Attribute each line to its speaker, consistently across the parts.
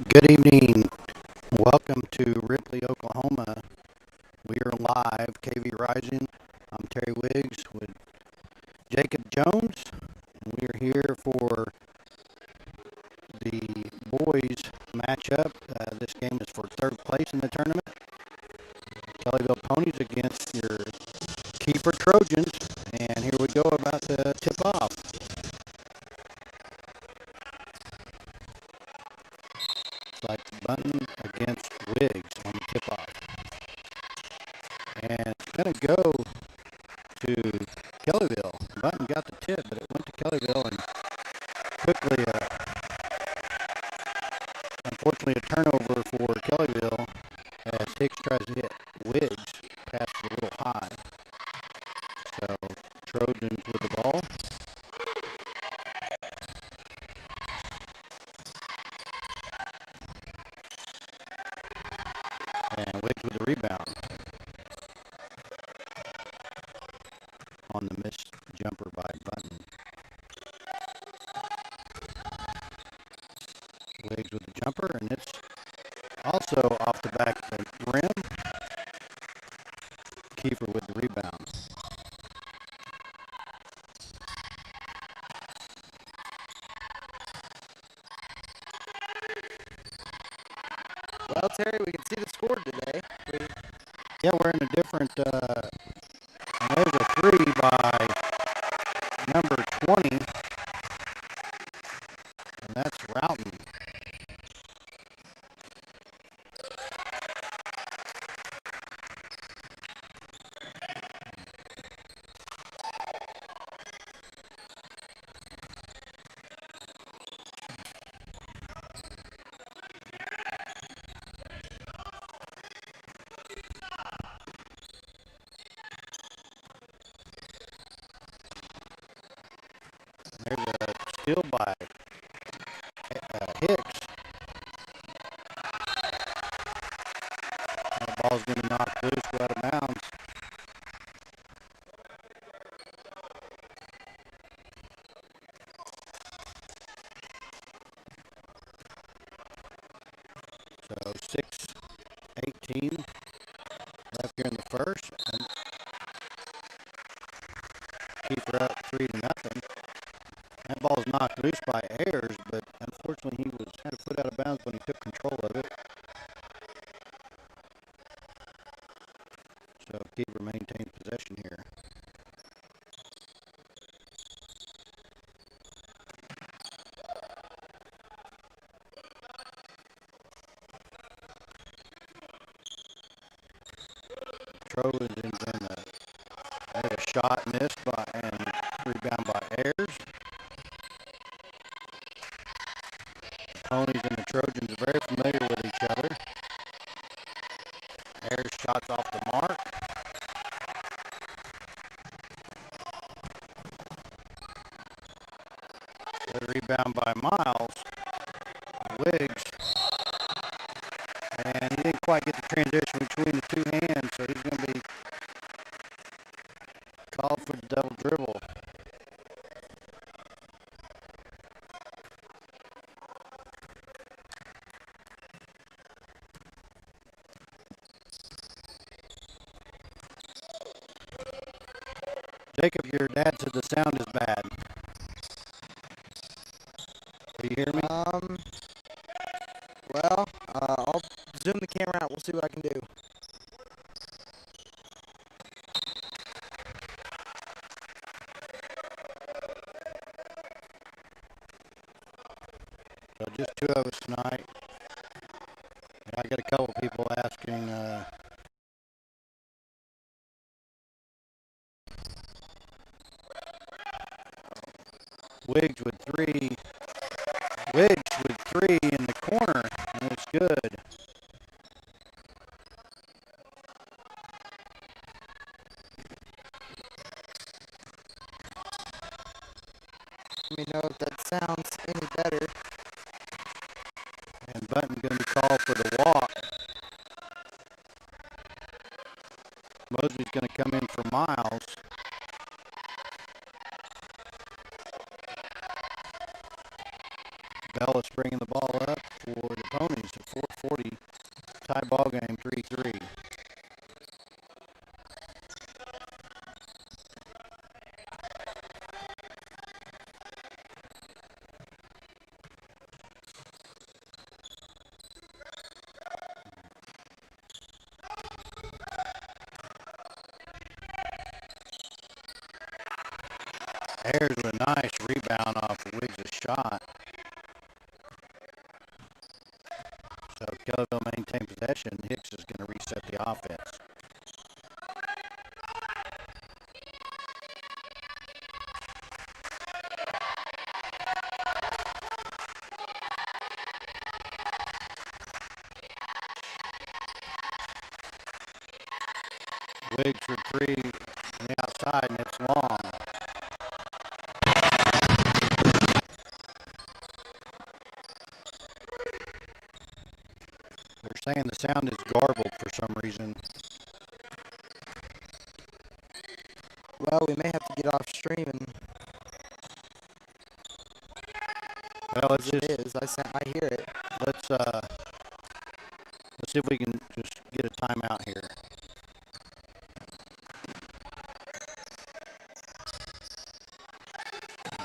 Speaker 1: Good evening. Welcome to Ripley, Oklahoma. We are live, KV Rising. I'm Terry Wiggs with Jacob Jones. And we are here for the boys matchup. This game is for third place in the tournament. Kellyville Ponies against your Keeper Trojans. And here we go, about to tip off. It's like Button against Wiggs on the tip-off. And it's going to go to Kellyville. Button got the tip, but it went to Kellyville, and quickly, unfortunately, a turnover for Kellyville as Hicks tries to hit Wiggs, passed it a little high. So Trojans with the ball. And Wiggs with the rebound on the missed jumper by Button. Wiggs with the jumper, and it's also off the back of the rim. Kiefer with the rebound.
Speaker 2: Well, Terry, we can see the score today.
Speaker 1: Yeah, we're in a different, and there's a three by number 20, and that's Roughton. There's a steal by Hicks. That ball's going to knock loose, go out of bounds. So 6:18 left here in the first, and Keeper up 3-0. That ball's knocked loose by Ayers, but unfortunately he had a foot out of bounds when he took control of it. So Keeper maintains possession here. Trojans in a shot missed by and rebound by Ayers. The Ponies and the Trojans are very familiar with each other. Ayers shots off the mark. The rebound by Miles. Wiggs. And he didn't quite get the transition between the two hands, so he's going to be called for the double dribble. Jacob, your dad said the sound is bad. Do you hear me?
Speaker 2: Well, I'll zoom the camera out. We'll see what I can do.
Speaker 1: So just two of us tonight. And I got a couple people asking Wiggs with three. Wiggs with three in the corner, and it's good.
Speaker 2: Let me know if that sounds any better.
Speaker 1: And Button's going to be called for the walk. Mosley's going to come in for Miles. Bell is bringing the ball up for the Ponies. Ponies at 4:40. Tie ball game 3-3. Ayers with a nice rebound off Wiggs' shot. So Kellyville maintain possession. Hicks is going to reset the offense. Wiggs for three on the outside, and it's long. They're saying the sound is garbled for some reason.
Speaker 2: Well, we may have to get off stream and
Speaker 1: Well, it's just,
Speaker 2: it is. I hear it.
Speaker 1: let's see if we can just get a timeout here.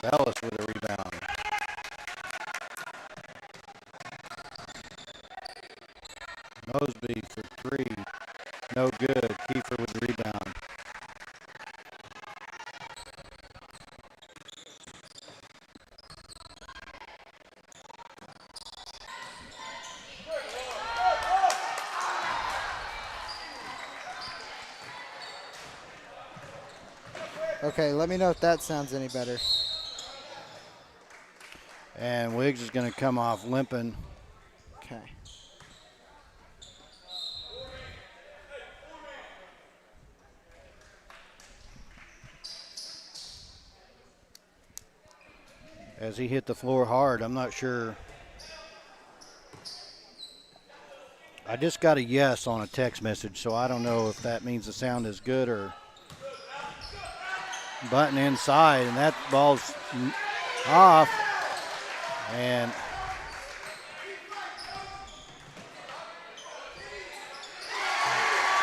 Speaker 1: Bellis with a rebound. Mosby for three. No good. Kiefer with the rebound.
Speaker 2: Okay, let me know if that sounds any better.
Speaker 1: And Wiggs is going to come off limping.
Speaker 2: Okay.
Speaker 1: As he hit the floor hard, I'm not sure. I just got a yes on a text message, so I don't know if that means the sound is good or button inside, and that ball's off. And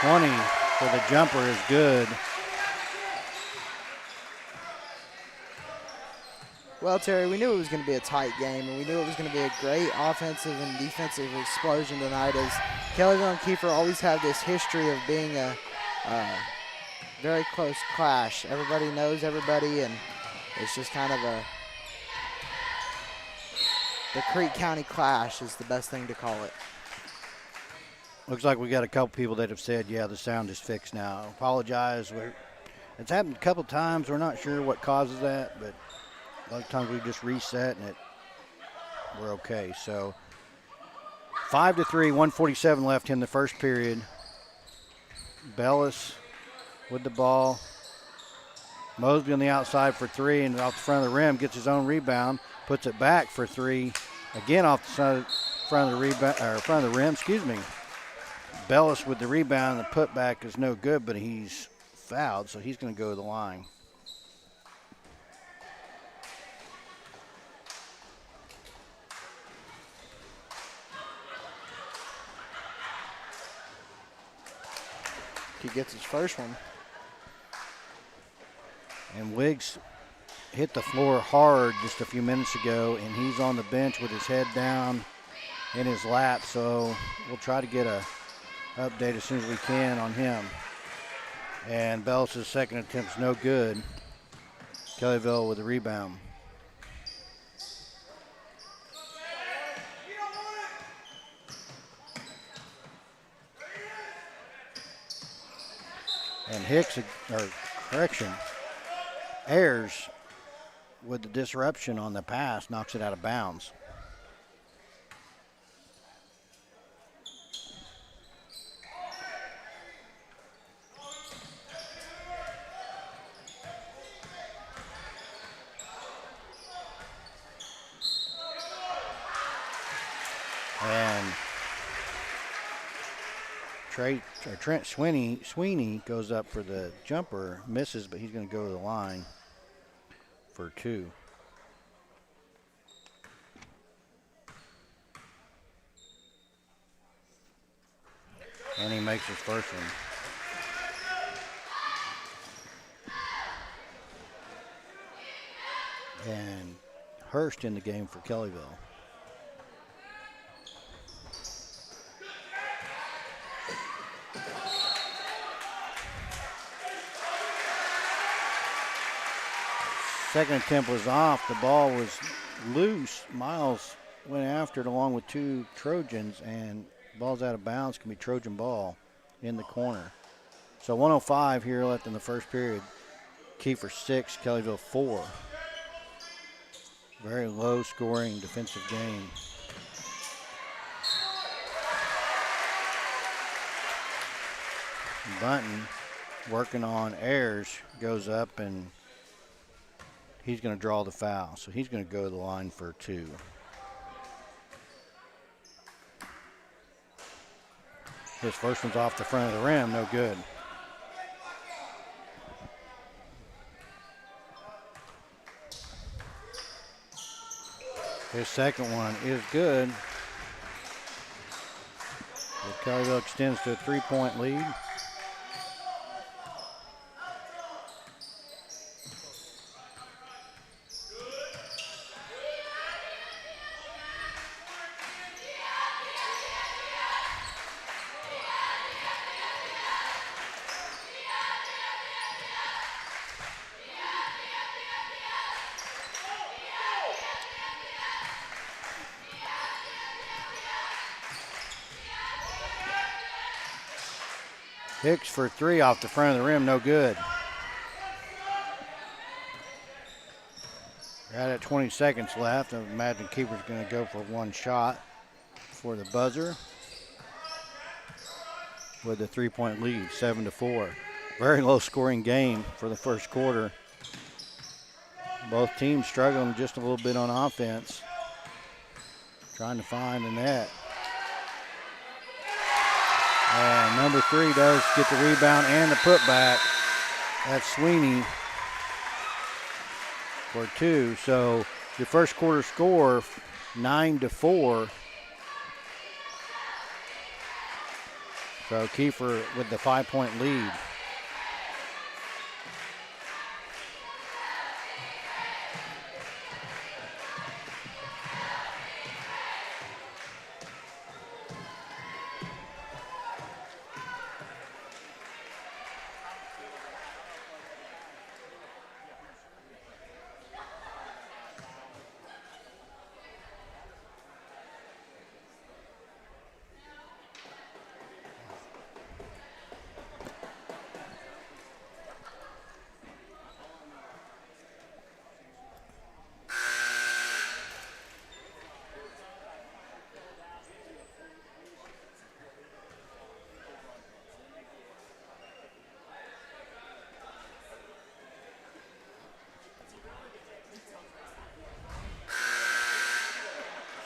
Speaker 1: $20 for the jumper is good.
Speaker 2: Well, Terry, we knew it was going to be a tight game, and we knew it was going to be a great offensive and defensive explosion tonight, as Kellyville and Kiefer always have this history of being a very close clash. Everybody knows everybody, and it's just kind of the Creek County clash is the best thing to call it.
Speaker 1: Looks like we got a couple people that have said, yeah, the sound is fixed now. Apologize. It's happened a couple times. We're not sure what causes that, but a lot of times we just reset and we're okay. So 5-3, 1:47 left in the first period. Bellis with the ball. Mosby on the outside for three and off the front of the rim, gets his own rebound, puts it back for three. Again off the side, front of the rim, excuse me. Bellis with the rebound. The putback is no good, but he's fouled, so he's going to go to the line.
Speaker 2: He gets his first one.
Speaker 1: And Wiggs hit the floor hard just a few minutes ago, and he's on the bench with his head down in his lap, so we'll try to get a update as soon as we can on him. And Bellis' second attempt's no good. Kellyville with the rebound. And Ayers with the disruption on the pass knocks it out of bounds. And Trent Sweeney goes up for the jumper, misses, but he's going to go to the line for two. And he makes his first one. And Hurst in the game for Kellyville. Second attempt was off. The ball was loose. Miles went after it along with two Trojans, and ball's out of bounds. Can be Trojan ball in the corner. So 1:05 here left in the first period. Kiefer 6, Kellyville 4. Very low scoring defensive game. Bunton working on Ayers goes up, and he's going to draw the foul. So he's going to go to the line for 2. His first one's off the front of the rim, no good. His second one is good. Kellyville extends to a 3-point lead. Hicks for 3 off the front of the rim, no good. Right at 20 seconds left. I imagine keeper's going to go for one shot for the buzzer with a 3-point lead, 7-4. Very low scoring game for the first quarter. Both teams struggling just a little bit on offense, trying to find the net. And number 3 does get the rebound and the putback. That's Sweeney for 2. So your first quarter score, 9-4. So Kiefer with the 5-point lead.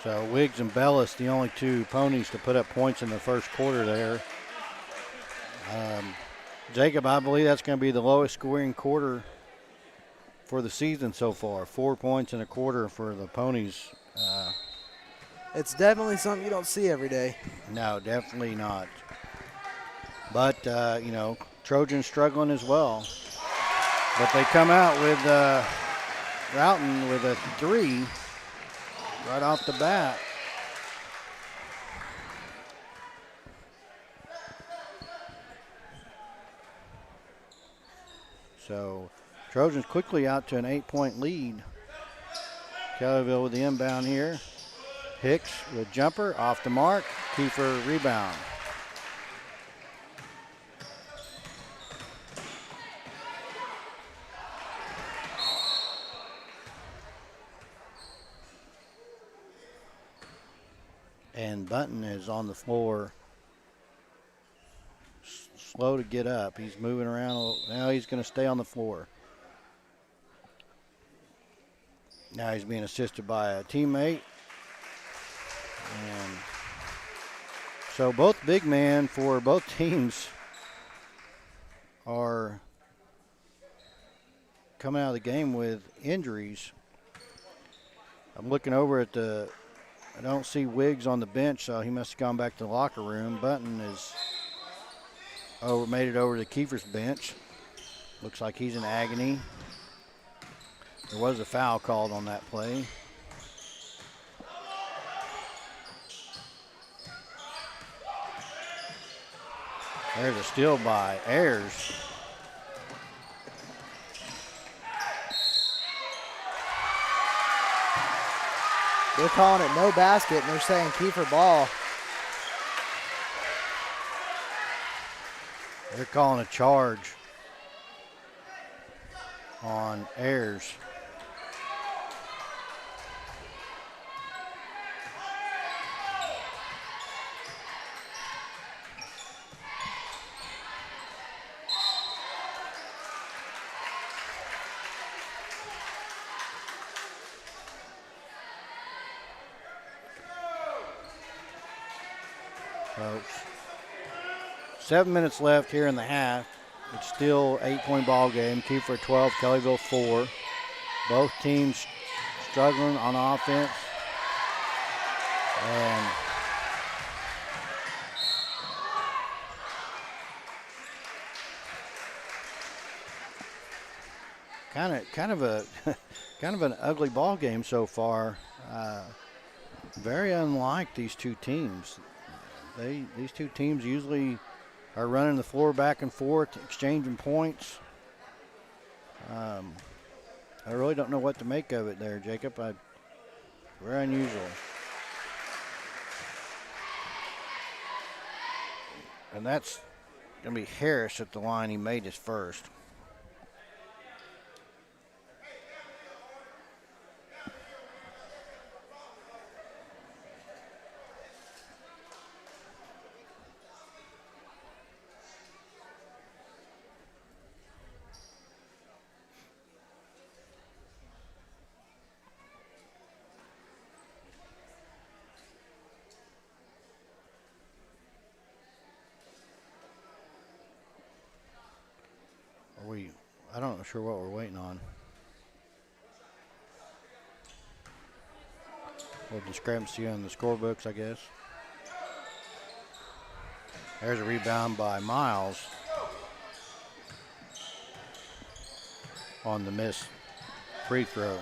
Speaker 1: So Wiggs and Bellis, the only 2 Ponies to put up points in the first quarter there. Jacob, I believe that's going to be the lowest scoring quarter for the season so far. 4 points in a quarter for the Ponies.
Speaker 2: It's definitely something you don't see every day.
Speaker 1: No, definitely not. But, Trojans struggling as well. But they come out with Roughton with a 3 right off the bat. So Trojans quickly out to an 8-point lead. Kellyville with the inbound here. Hicks with jumper off the mark. Kiefer rebound. And Bunton is on the floor, slow to get up. He's moving around. Now he's going to stay on the floor. Now he's being assisted by a teammate. And so both big men for both teams are coming out of the game with injuries. I'm looking over at I don't see Wiggs on the bench, so he must have gone back to the locker room. Bunton is made it over to Kiefer's bench. Looks like he's in agony. There was a foul called on that play. There's a steal by Ayers.
Speaker 2: They're calling it no basket, and they're saying Kiefer ball.
Speaker 1: They're calling a charge on Ayers. Folks, 7 minutes left here in the half. It's still 8-point ball game. Kiefer 12, Kellyville 4. Both teams struggling on offense. And kind of an ugly ball game so far. Very unlike these two teams. These two teams usually are running the floor back and forth, exchanging points. I really don't know what to make of it there, Jacob. Very unusual. And that's going to be Harris at the line. He made his first. I don't know sure what we're waiting on. A little discrepancy on the scorebooks, I guess. There's a rebound by Miles on the missed free throw.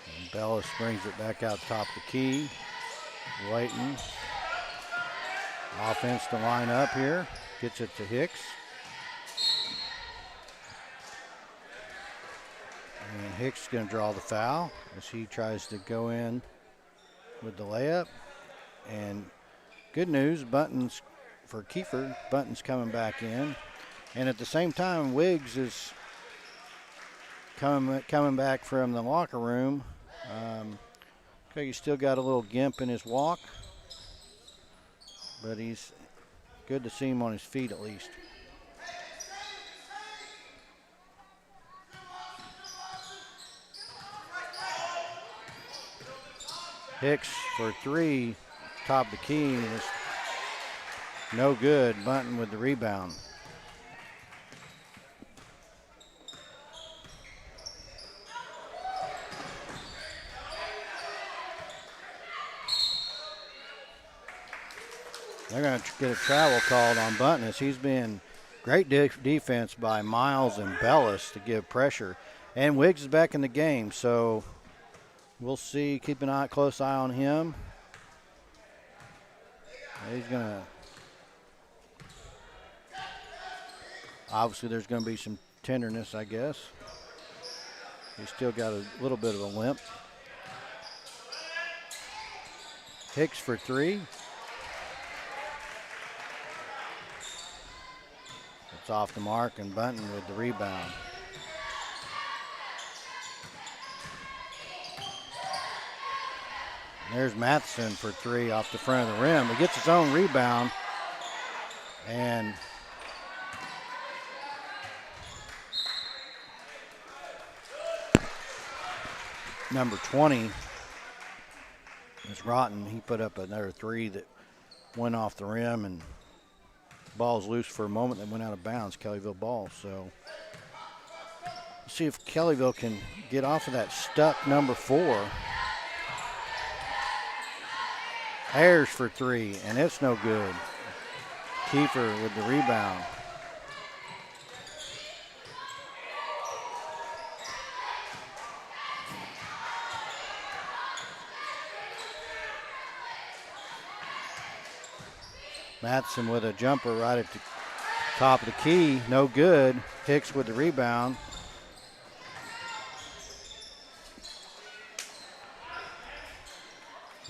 Speaker 1: And Bellis brings it back out top of the key. Waiting. Offense to line up here. Gets it to Hicks. And Hicks is going to draw the foul as he tries to go in with the layup. And good news, Bunton's for Kiefer. Bunton's coming back in. And at the same time, Wiggs is coming back from the locker room. Okay, he's still got a little gimp in his walk, but he's good to see him on his feet at least. Hicks for three, top of the key, is no good. Bunton with the rebound. They're going to get a travel called on Bunton as he's been great defense by Miles and Bellis to give pressure. And Wiggs is back in the game, so we'll see. Keep an close eye on him. He's going to – obviously there's going to be some tenderness, I guess. He's still got a little bit of a limp. Hicks for three. It's off the mark, and Bunton with the rebound. There's Matheson for three off the front of the rim. He gets his own rebound, and number 20 is Rotten. He put up another three that went off the rim, and ball's loose for a moment. That went out of bounds, Kellyville ball. So see if Kellyville can get off of that stuck number 4 Ayers for three, and it's no good. Kiefer with the rebound. Matson with a jumper right at the top of the key, no good. Hicks with the rebound.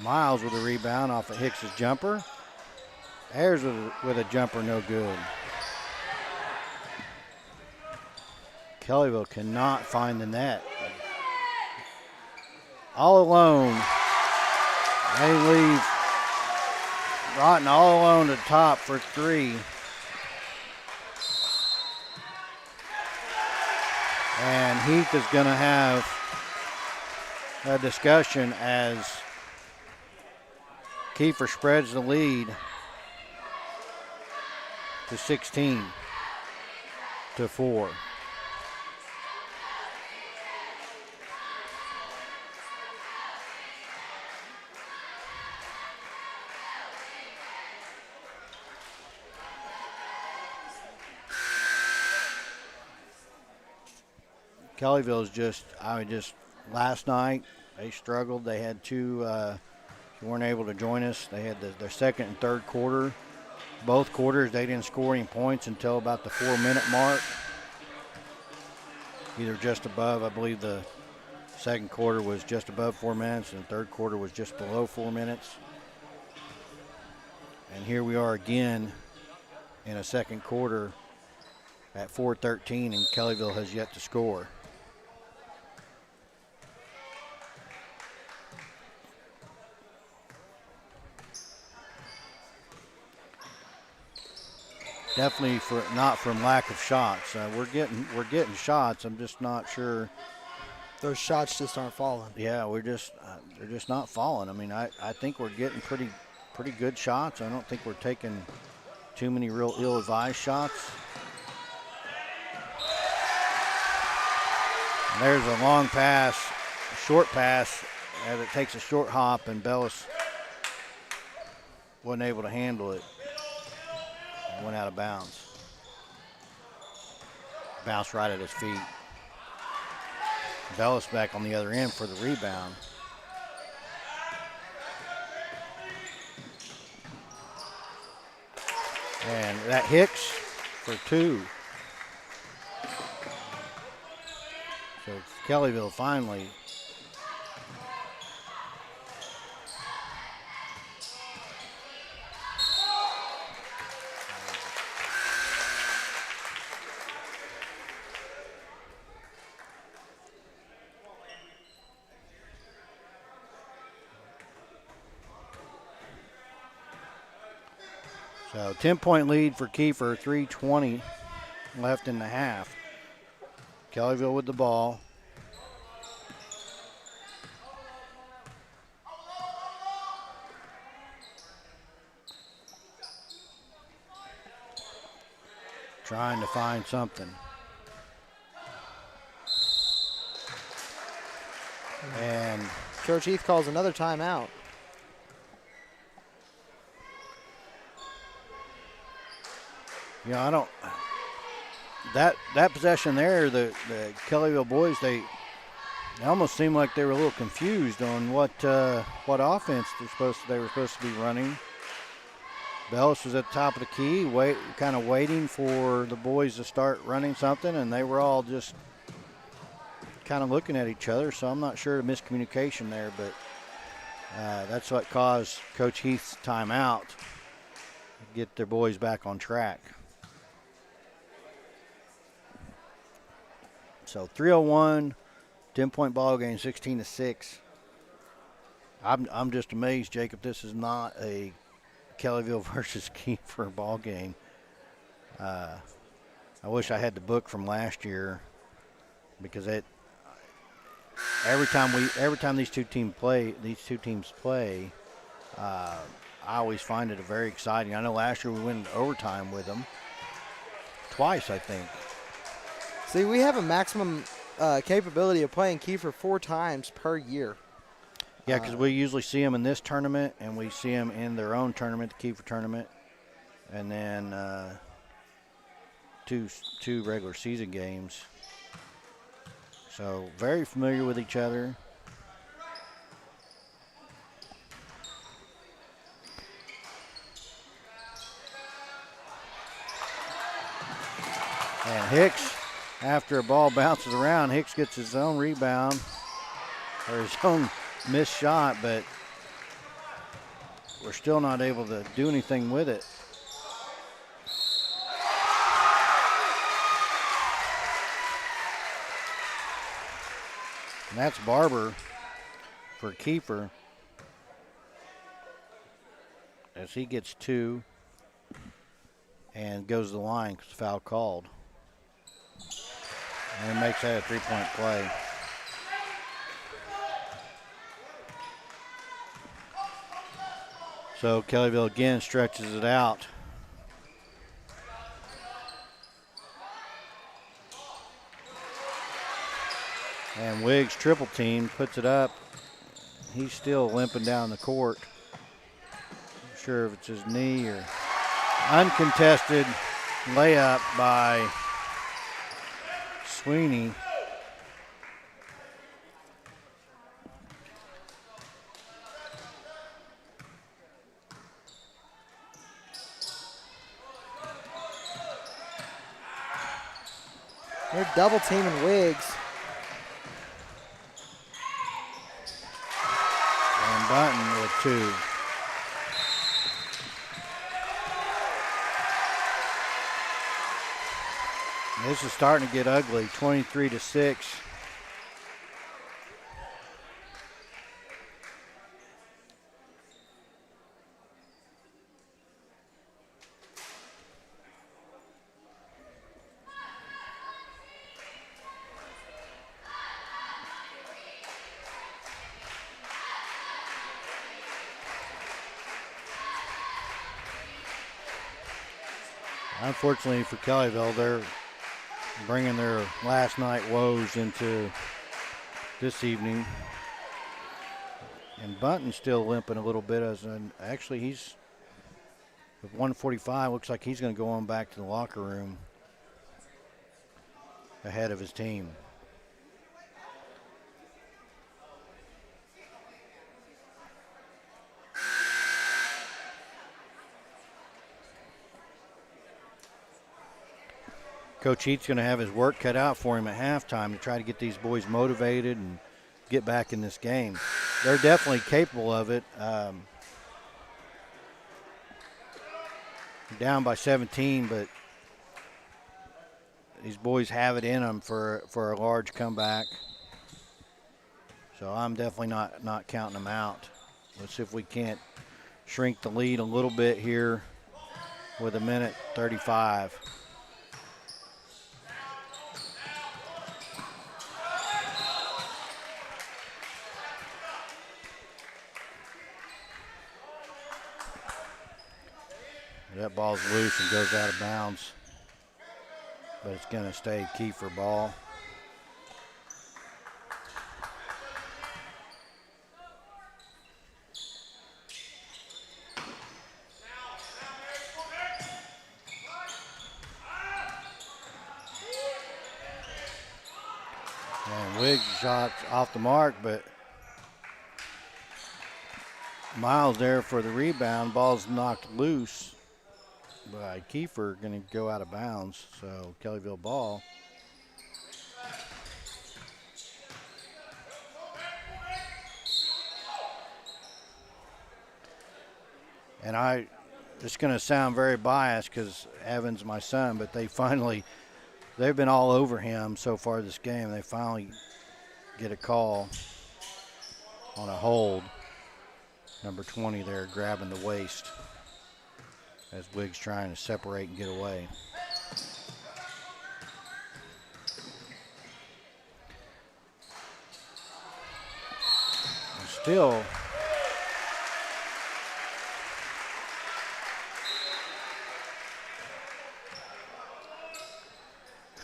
Speaker 1: Miles with a rebound off of Hicks's jumper. Ayers with a jumper, no good. Kellyville cannot find the net. All alone. They leave Rotten all alone to the top for three. And Heath is going to have a discussion as Kiefer spreads the lead to 16 to 4. Kellyville's just last night they struggled. They had two, weren't able to join us. They had their second and third quarter. Both quarters they didn't score any points until about the 4-minute mark. Either just above, I believe the second quarter was just above 4 minutes and the third quarter was just below 4 minutes. And here we are again in a second quarter at 4:13 and Kellyville has yet to score. Definitely not from lack of shots. We're getting shots. I'm just not sure.
Speaker 2: Those shots just aren't falling.
Speaker 1: Yeah, they're just not falling. I mean, I think we're getting pretty good shots. I don't think we're taking too many real ill-advised shots. And there's a long pass, a short pass, as it takes a short hop, and Bellis wasn't able to handle it. Went out of bounds. Bounced right at his feet. Bellis back on the other end for the rebound. And that Hicks for two. So Kellyville finally So 10-point lead for Kiefer, 3:20 left in the half. Kellyville with the ball. Trying to find something. And
Speaker 2: Coach Heath calls another timeout.
Speaker 1: you know, I don't. That possession there, the Kellyville boys, they almost seemed like they were a little confused on what offense they were supposed to be running. Bellis was at the top of the key, kind of waiting for the boys to start running something, and they were all just kind of looking at each other. So I'm not sure the miscommunication there, but that's what caused Coach Heath's timeout to get their boys back on track. So 3:01, 10-point ball game, 16-6. I'm just amazed, Jacob. This is not a Kellyville versus Kiefer ball game. I wish I had the book from last year because every time these two teams play, I always find it very exciting. I know last year we went into overtime with them twice, I think.
Speaker 2: See, we have a maximum capability of playing Kiefer 4 times per year.
Speaker 1: Yeah, because we usually see them in this tournament, and we see them in their own tournament, the Kiefer tournament, and then two regular season games. So very familiar with each other. And Hicks, after a ball bounces around, Hicks gets his own rebound, or his own missed shot, but we're still not able to do anything with it. And that's Barber for Kiefer, as he gets 2 and goes to the line because foul called. And makes that a 3-point play. So Kellyville again stretches it out. And Wiggs triple team, puts it up. He's still limping down the court. Not sure if it's his knee or uncontested layup by Sweeney.
Speaker 2: They're double teaming Wiggs.
Speaker 1: And Bunton with 2. This is starting to get ugly, 23-6. Unfortunately for Kellyville, they're bringing their last night woes into this evening. And Bunton's still limping a little bit. Actually, he's with 1:45. Looks like he's going to go on back to the locker room ahead of his team. Coach Heat's going to have his work cut out for him at halftime to try to get these boys motivated and get back in this game. They're definitely capable of it. Down by 17, but these boys have it in them for a large comeback. So I'm definitely not counting them out. Let's see if we can't shrink the lead a little bit here with 1:35. That ball's loose and goes out of bounds, but it's going to stay Kiefer ball. And Wiggs shot off the mark, but Miles there for the rebound. Ball's knocked loose by Kiefer, going to go out of bounds. So Kellyville ball. And it's going to sound very biased because Evan's my son, but they've been all over him so far this game. They finally get a call on a hold. Number 20 there grabbing the waist as Wiggs trying to separate and get away. And still,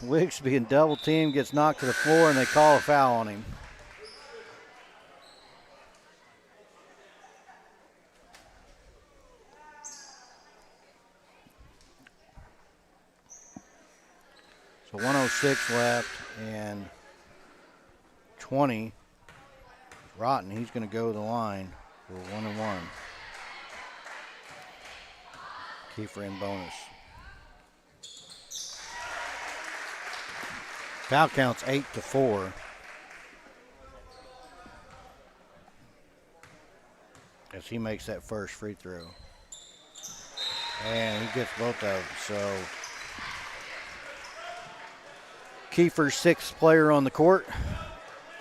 Speaker 1: Wiggs being double teamed, gets knocked to the floor, and they call a foul on him. So 106 left and 20. Rotten, he's going to go to the line for 1-1. Kiefer in bonus. Foul count's 8-4. As he makes that first free throw. And he gets both of them. So Kiefer's sixth player on the court.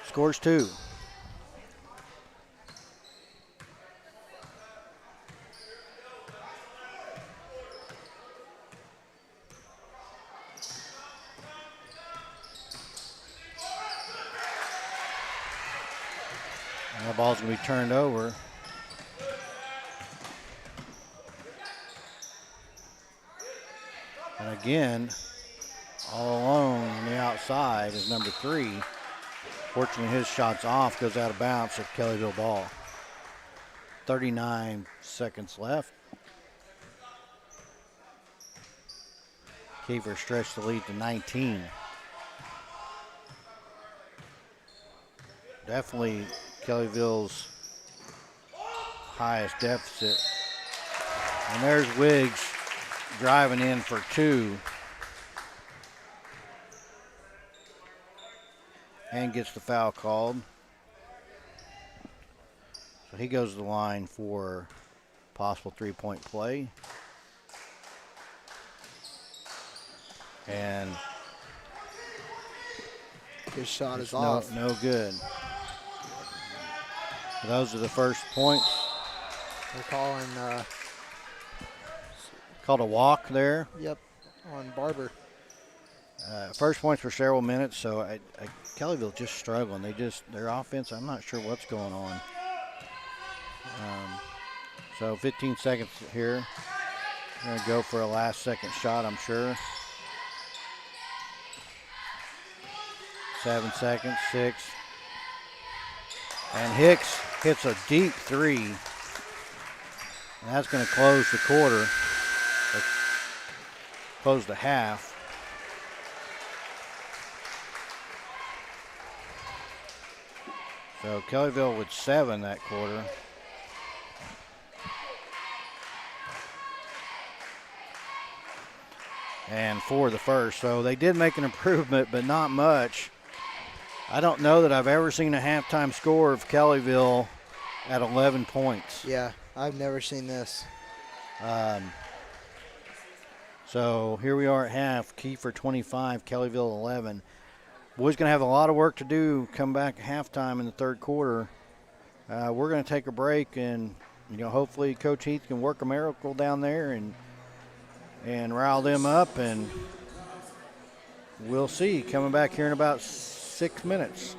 Speaker 1: Scores 2. And the ball's going to be turned over. And again, all alone on the outside is number 3. Fortunately, his shot's off, goes out of bounds at Kellyville ball. 39 seconds left. Kiefer stretched the lead to 19. Definitely Kellyville's highest deficit. And there's Wiggs driving in for 2. And gets the foul called. So he goes to the line for possible 3-point play. And
Speaker 2: his shot is off.
Speaker 1: No good. Those are the first points.
Speaker 2: They're calling
Speaker 1: called a walk there.
Speaker 2: Yep, on Barber.
Speaker 1: First points for several minutes, so Kellyville just struggling. Their offense, I'm not sure what's going on. So 15 seconds here. They're going to go for a last second shot, I'm sure. 7 seconds, 6. And Hicks hits a deep 3. And that's going to close the quarter. Close the half. So Kellyville with 7 that quarter. And 4 the first. So they did make an improvement, but not much. I don't know that I've ever seen a halftime score of Kellyville at 11 points.
Speaker 2: Yeah, I've never seen this.
Speaker 1: So here we are at half. Kiefer 25, Kellyville 11. Boys going to have a lot of work to do. Come back at halftime in the third quarter. We're going to take a break, and hopefully Coach Heath can work a miracle down there and rile them up, and we'll see. Coming back here in about 6 minutes.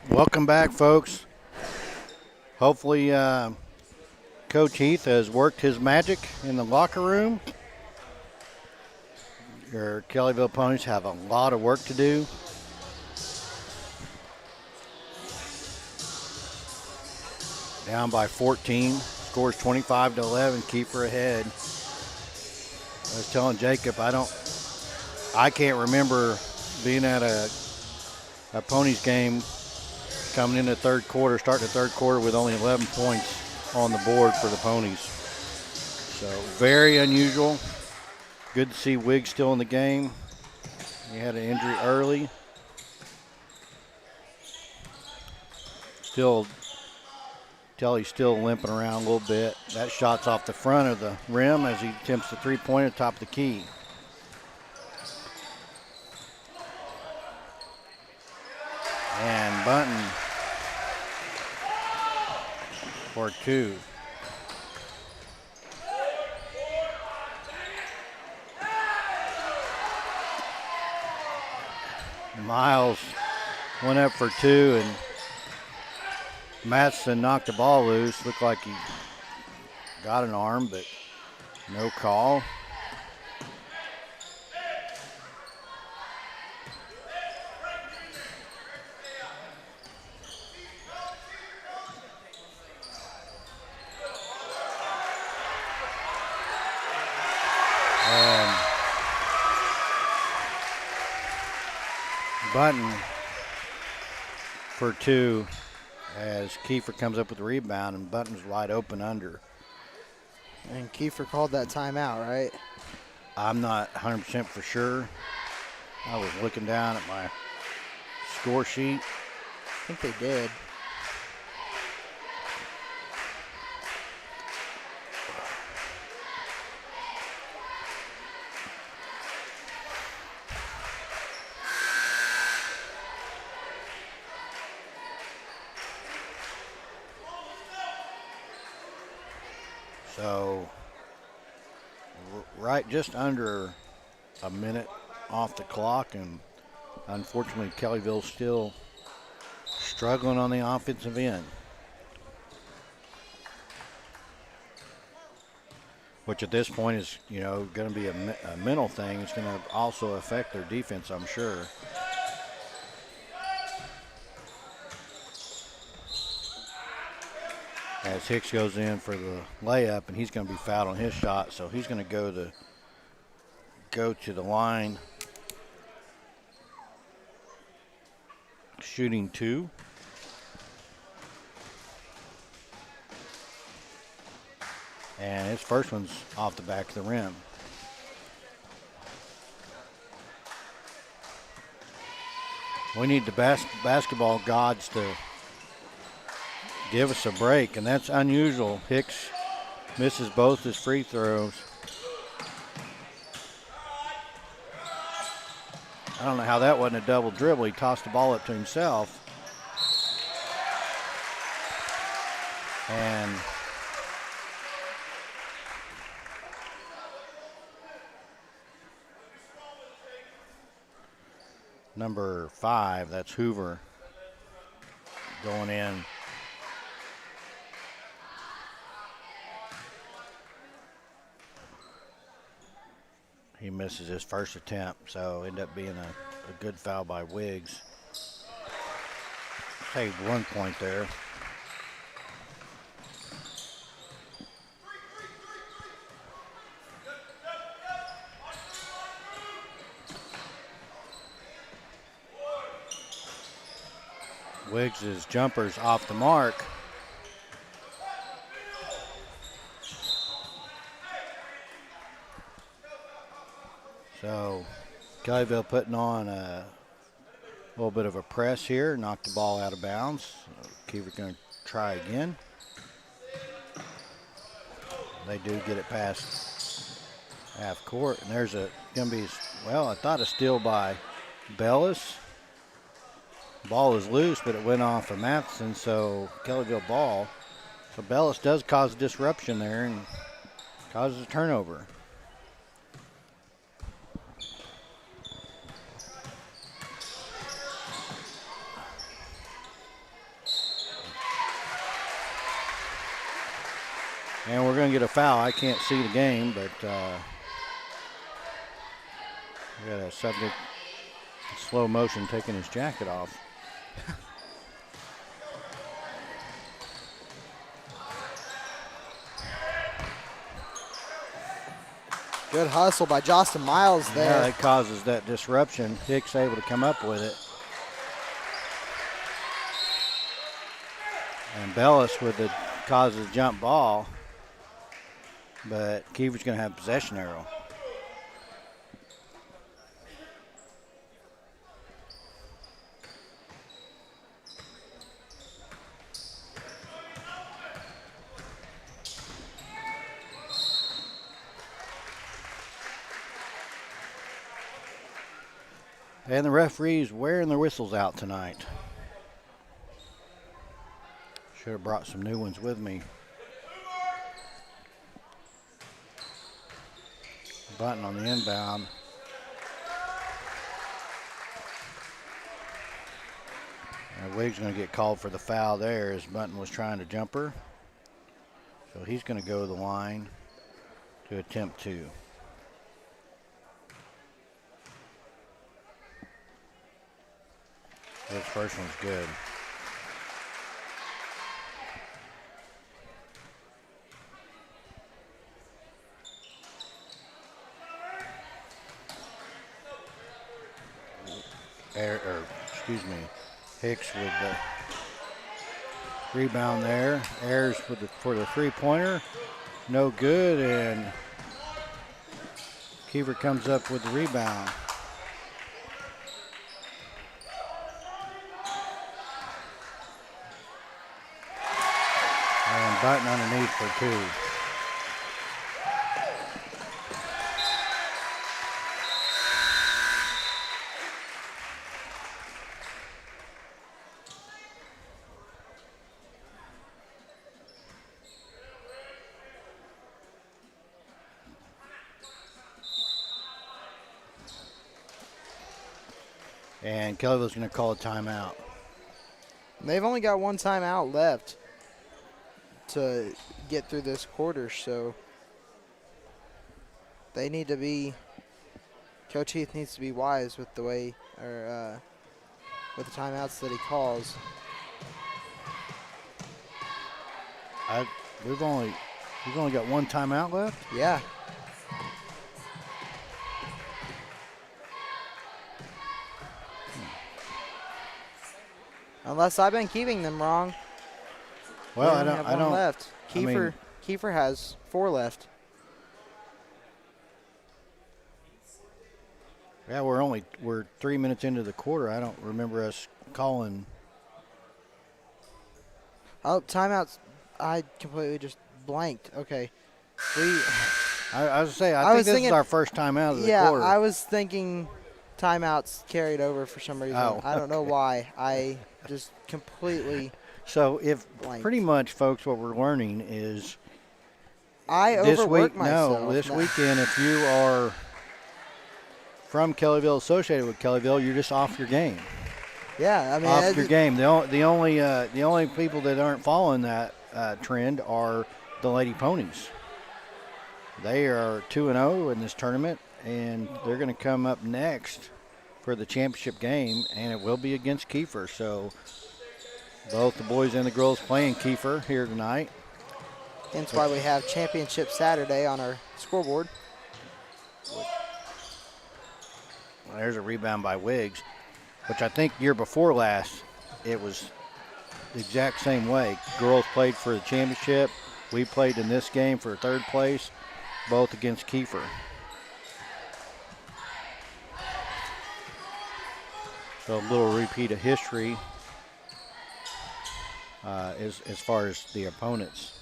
Speaker 1: Welcome back, folks. Hopefully, Coach Heath has worked his magic in the locker room. Your Kellyville Ponies have a lot of work to do. Down by 14, scores 25-11, Kiefer ahead. I was telling Jacob, I can't remember being at a Ponies game coming into third quarter, starting the third quarter with only 11 points on the board for the Ponies. So very unusual. Good to see Wiggs still in the game. He had an injury early. He's still limping around a little bit. That shot's off the front of the rim as he attempts the three-pointer top of the key. And Bunton for two. Miles went up for two, and Matson knocked the ball loose. Looked like he got an arm, but no call. And Bunton for two as Kiefer comes up with the rebound, and Bunton's wide open under.
Speaker 2: And Kiefer called that timeout, right?
Speaker 1: I'm not 100% for sure. I was looking down at my score sheet.
Speaker 2: I think they did.
Speaker 1: So, right just under a minute off the clock, and unfortunately Kellyville's still struggling on the offensive end, which at this point is, going to be a mental thing. It's going to also affect their defense, I'm sure. As Hicks goes in for the layup, and he's going to be fouled on his shot, so he's going to go to the line shooting two. And his first one's off the back of the rim. We need the basketball gods to give us a break, and that's unusual. Hicks misses both his free throws. I don't know how that wasn't a double dribble. He tossed the ball up to himself. And number 5, that's Hoover, going in. He misses his first attempt, so end up being a good foul by Wiggs. Saved 1 point there. Wiggs' jumper's off the mark. So Kellyville putting on a little bit of a press here, knocked the ball out of bounds. Kiefer's going to try again. They do get it past half court, and there's going to be, I thought a steal by Bellis. Ball is loose, but it went off of Matheson, so Kellyville ball. So Bellis does cause disruption there and causes a turnover. get a foul. I can't see the game, but we got a subject in slow motion taking his jacket off.
Speaker 2: Good hustle by Justin Miles there.
Speaker 1: Yeah, that causes that disruption. Hicks able to come up with it. And Bellis with the causes jump ball. But Kiefer's going to have possession arrow. And the referees wearing their whistles out tonight. Should have brought some new ones with me. Button on the inbound. And Wiggs going to get called for the foul there as Button was trying to jumper. So he's going to go to the line to attempt 2. This first one's good. Hicks with the rebound there. Ayers for the three-pointer. No good, and Kiefer comes up with the rebound. And Button underneath for 2. And Kellyville's going to call a timeout.
Speaker 2: They've only got one timeout left to get through this quarter, so they need to be, Coach Heath needs to be wise with the way, or with the timeouts that he calls.
Speaker 1: We've only got one timeout left?
Speaker 2: Yeah. Unless I've been keeping them wrong.
Speaker 1: Well,
Speaker 2: I don't have one left. Kiefer has 4 left.
Speaker 1: Yeah, we're 3 minutes into the quarter. I don't remember us calling.
Speaker 2: Oh, timeouts. I completely just blanked. Okay.
Speaker 1: I was say I think this is our first timeout of the quarter.
Speaker 2: Yeah, I was thinking timeouts carried over for some reason.
Speaker 1: Oh.
Speaker 2: I don't know why. I just completely
Speaker 1: So if
Speaker 2: blanked.
Speaker 1: pretty much, folks, what we're learning is
Speaker 2: I
Speaker 1: this
Speaker 2: overworked
Speaker 1: week.
Speaker 2: myself.
Speaker 1: No, this weekend, if you are from Kellyville, associated with Kellyville, you're just off your game.
Speaker 2: Yeah, I mean,
Speaker 1: Off your game. The only people that aren't following that trend are the Lady Ponies. They are 2-0 in this tournament, and they're going to come up next for the championship game, and it will be against Kiefer. So both the boys and the girls playing Kiefer here tonight.
Speaker 2: Hence why we have Championship Saturday on our scoreboard.
Speaker 1: There's a rebound by Wiggs, which I think year before last, it was the exact same way. Girls played for the championship. We played in this game for 3rd place, both against Kiefer. So a little repeat of history as far as the opponents.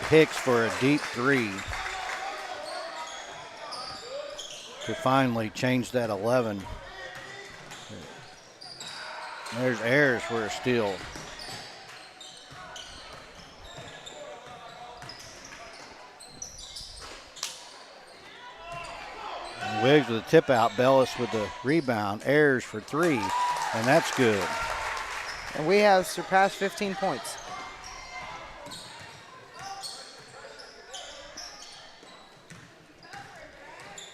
Speaker 1: Hicks for a deep 3 to finally change that 11. There's Ayers for a steal. Wiggs with a tip out. Bellis with the rebound. Ayers for three, and that's good.
Speaker 2: And we have surpassed 15 points.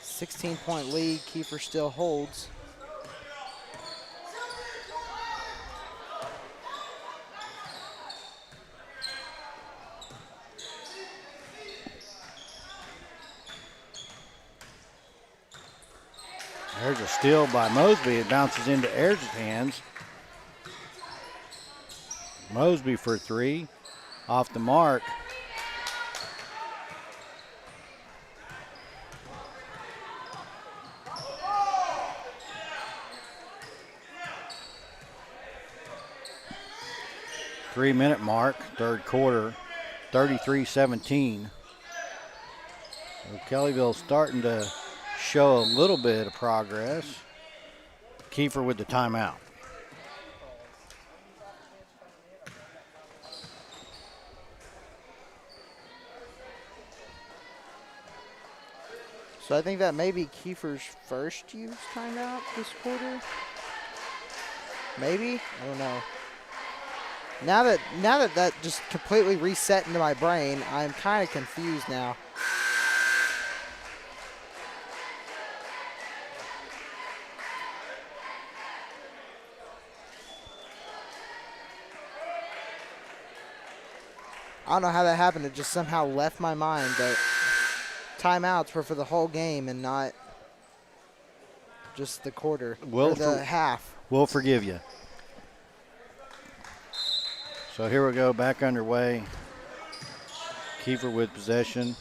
Speaker 2: $16-point lead. Kiefer still holds.
Speaker 1: There's a steal by Mosby. It bounces into Ayers' hands. Mosby for three. Off the mark. Three-minute mark, third quarter, 33-17. So Kellyville's starting to show a little bit of progress. Kiefer with the timeout.
Speaker 2: So I think that may be Kiefer's first use timeout this quarter. Maybe? I don't know. Now that just completely reset into my brain, I'm kind of confused now. I don't know how that happened. It just somehow left my mind that timeouts were for the whole game and not just the quarter or the half.
Speaker 1: We'll forgive you. So here we go, back underway. Kiefer with possession.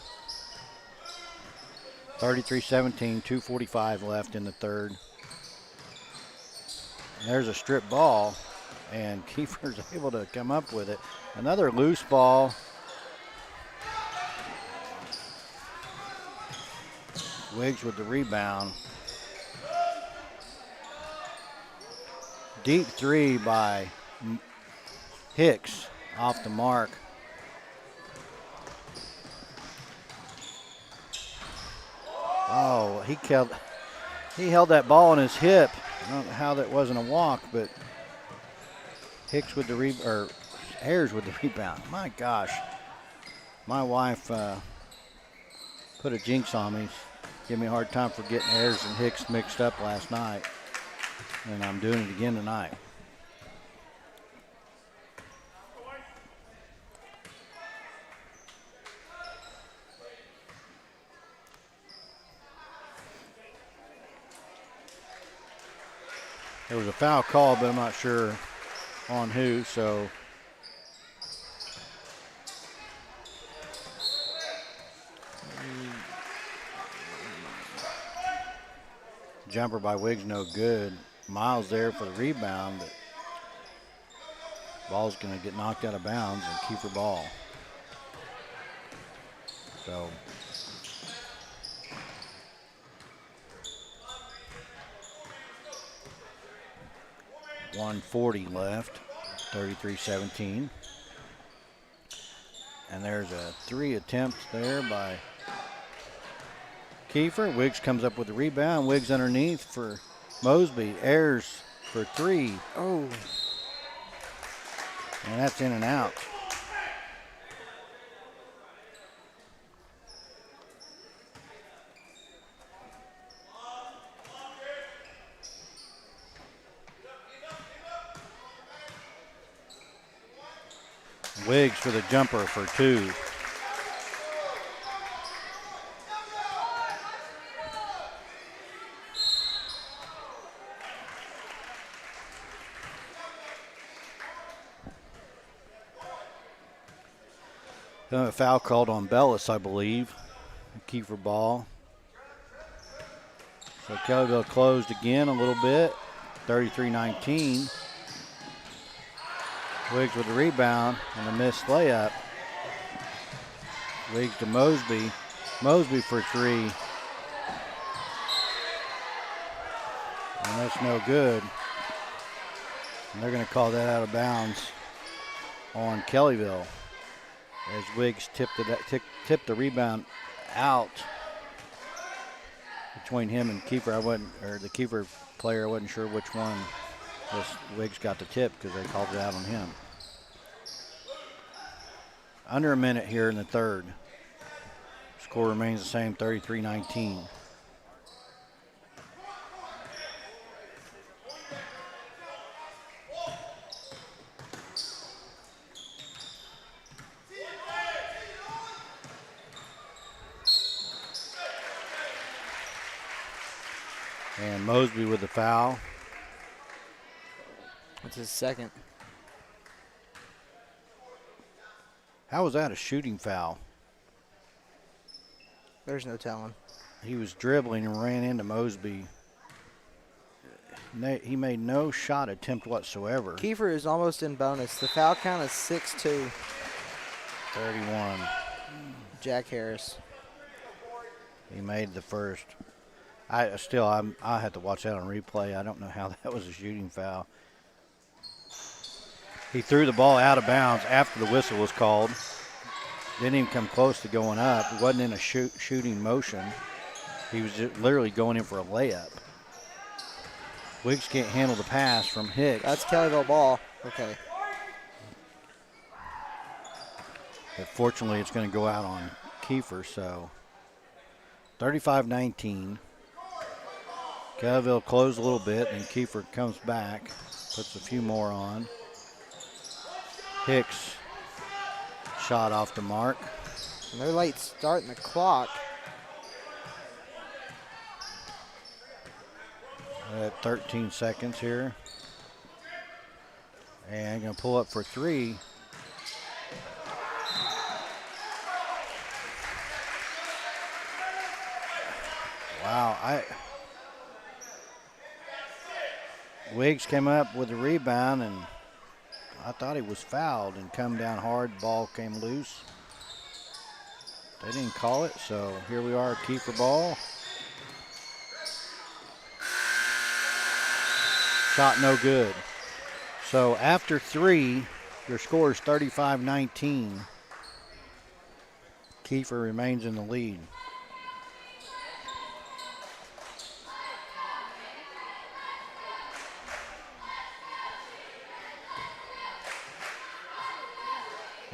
Speaker 1: 33-17, 2:45 left in the third. And there's a strip ball, and Kiefer's able to come up with it. Another loose ball. Wiggs with the rebound. Deep three by Hicks off the mark. Oh, he held that ball in his hip. I don't know how that wasn't a walk, but Hicks with the Ayers with the rebound. My gosh, my wife put a jinx on me. Give me a hard time for getting Ayers and Hicks mixed up last night, and I'm doing it again tonight. There was a foul call, but I'm not sure on who, so. Jumper by Wiggs, no good. Miles there for the rebound, but ball's going to get knocked out of bounds and Kiefer ball. So. .140 left, 33-17. And there's a three attempt there by Kiefer. Wiggs comes up with the rebound. Wiggs underneath for Mosby. Ayers for three.
Speaker 2: Oh.
Speaker 1: And that's in and out. Wiggs for the jumper for two. A foul called on Bellis, I believe. Kiefer ball. So Kellyville closed again a little bit. 33-19. Wiggs with the rebound and a missed layup. Wiggs to Mosby. Mosby for three. And that's no good. And they're going to call that out of bounds on Kellyville as Wiggs tipped the rebound out. between him and Kiefer, the Kiefer player, I wasn't sure which one. Wiggs got the tip because they called it out on him. Under a minute here in the third. Score remains the same, 33-19. And Mosby with the foul.
Speaker 2: That's his second.
Speaker 1: How was that a shooting foul?
Speaker 2: There's no telling.
Speaker 1: He was dribbling and ran into Mosby. He made no shot attempt whatsoever.
Speaker 2: Kiefer is almost in bonus. The foul count is 6-2.
Speaker 1: 31.
Speaker 2: Jack Harris.
Speaker 1: He made the first. I have to watch that on replay. I don't know how that was a shooting foul. He threw the ball out of bounds after the whistle was called. Didn't even come close to going up. He wasn't in a shooting motion. He was just literally going in for a layup. Wiggs can't handle the pass from Hicks.
Speaker 2: That's Kellyville ball. Okay.
Speaker 1: But fortunately, it's going to go out on Kiefer, so 35-19. Kellyville closed a little bit, and Kiefer comes back, puts a few more on. Hicks shot off the mark.
Speaker 2: And they're late starting the clock.
Speaker 1: At 13 seconds here. And going to pull up for three. Wow, Wiggs came up with the rebound, and I thought he was fouled and come down hard. Ball came loose. They didn't call it, so here we are, Kiefer ball. Shot no good. So after three, your score is 35-19. Kiefer remains in the lead.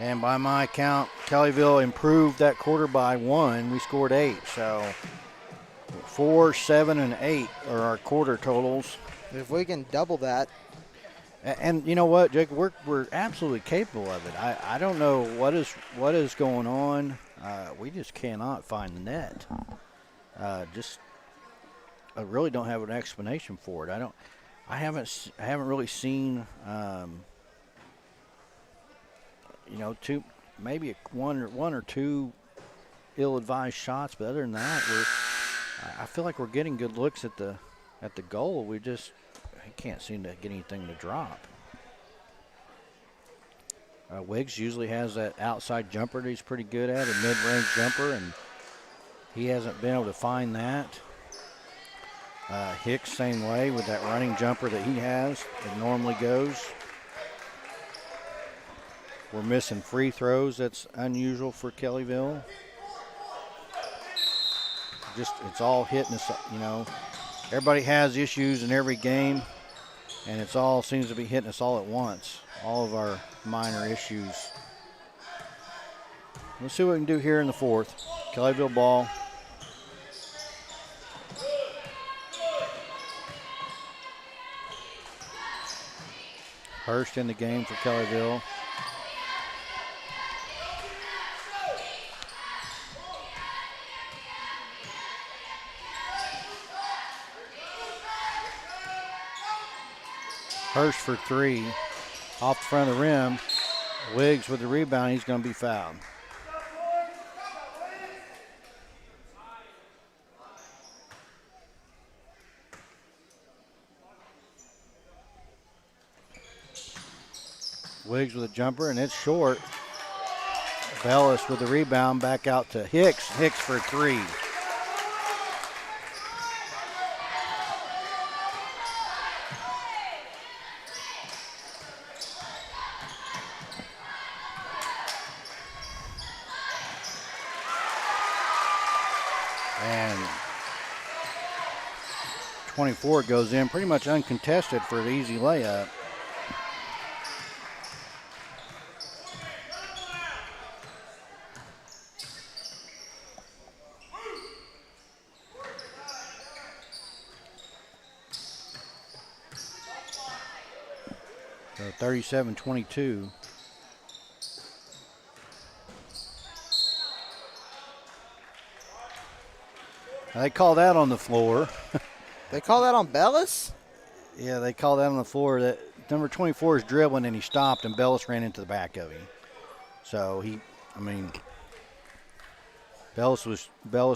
Speaker 1: And by my count, Kellyville improved that quarter by 1. We scored 8. So 4, 7, and 8 are our quarter totals.
Speaker 2: If we can double that.
Speaker 1: And you know what, Jake, we're absolutely capable of it. I don't know what is going on. We just cannot find the net. I really don't have an explanation for it. I haven't really seen one or two ill-advised shots, but other than that, I feel like we're getting good looks at the goal. I can't seem to get anything to drop. Wiggs usually has that outside jumper that he's pretty good at, a mid-range jumper, and he hasn't been able to find that. Hicks, same way with that running jumper that he has. It normally goes. We're missing free throws. That's unusual for Kellyville. It's all hitting us, Everybody has issues in every game, and it's all seems to be hitting us all at once. All of our minor issues. Let's see what we can do here in the fourth. Kellyville ball. Hurst in the game for Kellyville. Hurst for three. Off the front of the rim. Wiggs with the rebound. He's going to be fouled. Wiggs with a jumper, and it's short. Bellis with the rebound, back out to Hicks. Hicks for three. And 24 goes in pretty much uncontested for an easy layup. So 37-22. They call that on the floor.
Speaker 2: They call that on Bellis?
Speaker 1: Yeah, they call that on the floor. That number 24 is dribbling, and he stopped, and Bellis ran into the back of him. So Bellis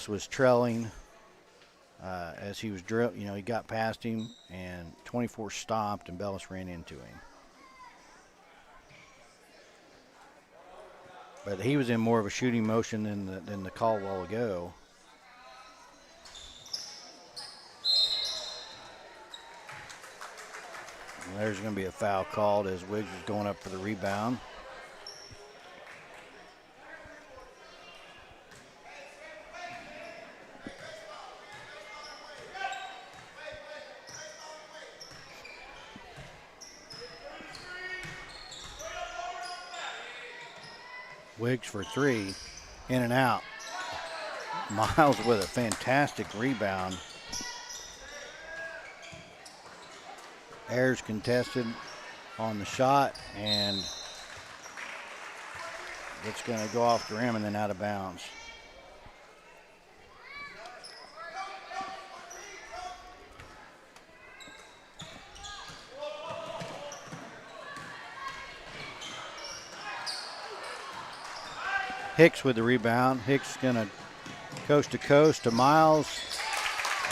Speaker 1: was trailing as he was he got past him, and 24 stopped, and Bellis ran into him. But he was in more of a shooting motion than the call a while ago. And there's going to be a foul called as Wiggs is going up for the rebound. Wiggs for three, in and out. Miles with a fantastic rebound. Ayers contested on the shot, and it's going to go off the rim and then out of bounds. Hicks with the rebound. Hicks going to coast to coast to Miles,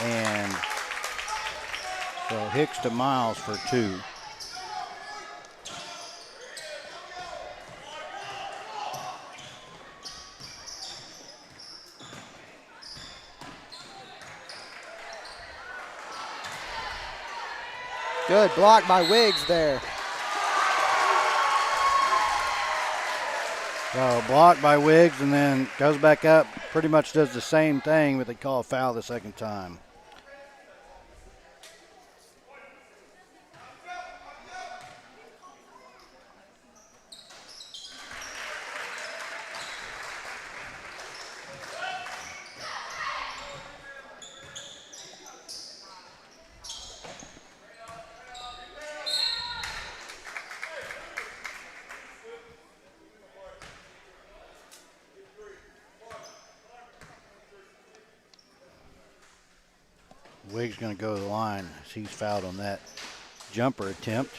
Speaker 1: and so Hicks to Miles for two.
Speaker 2: Good block by Wiggs there.
Speaker 1: So blocked by Wiggs and then goes back up, pretty much does the same thing, but they call a foul the second time. Wiggs going to go to the line as he's fouled on that jumper attempt.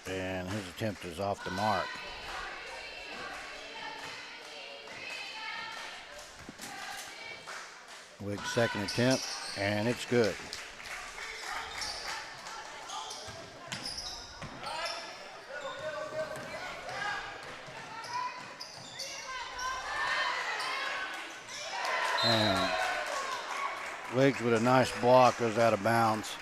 Speaker 1: And his attempt is off the mark. Wiggs' second attempt, and it's good. And Wiggs with a nice block goes out of bounds.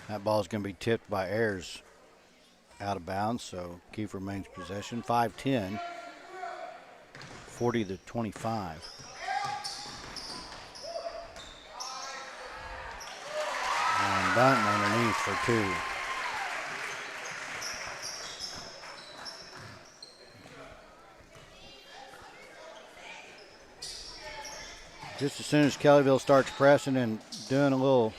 Speaker 1: That ball is going to be tipped by Ayers out of bounds, so Kiefer remains possession. 5-10, 40-25. And Bunton underneath for two. Just as soon as Kellyville starts pressing and doing a little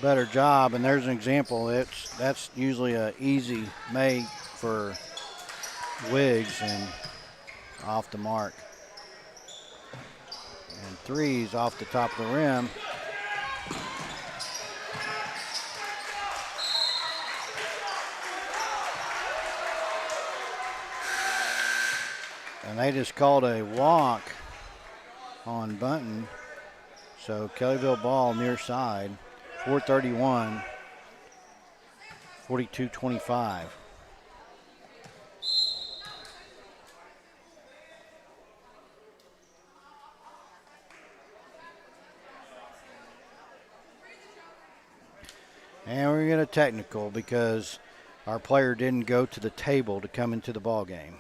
Speaker 1: better job, and there's an example. That's usually a easy make for Wiggs and off the mark. And threes off the top of the rim. And they just called a walk on Bunton. So Kellyville ball near side, 4:31, 42-25. And we're going to technical because our player didn't go to the table to come into the ball game.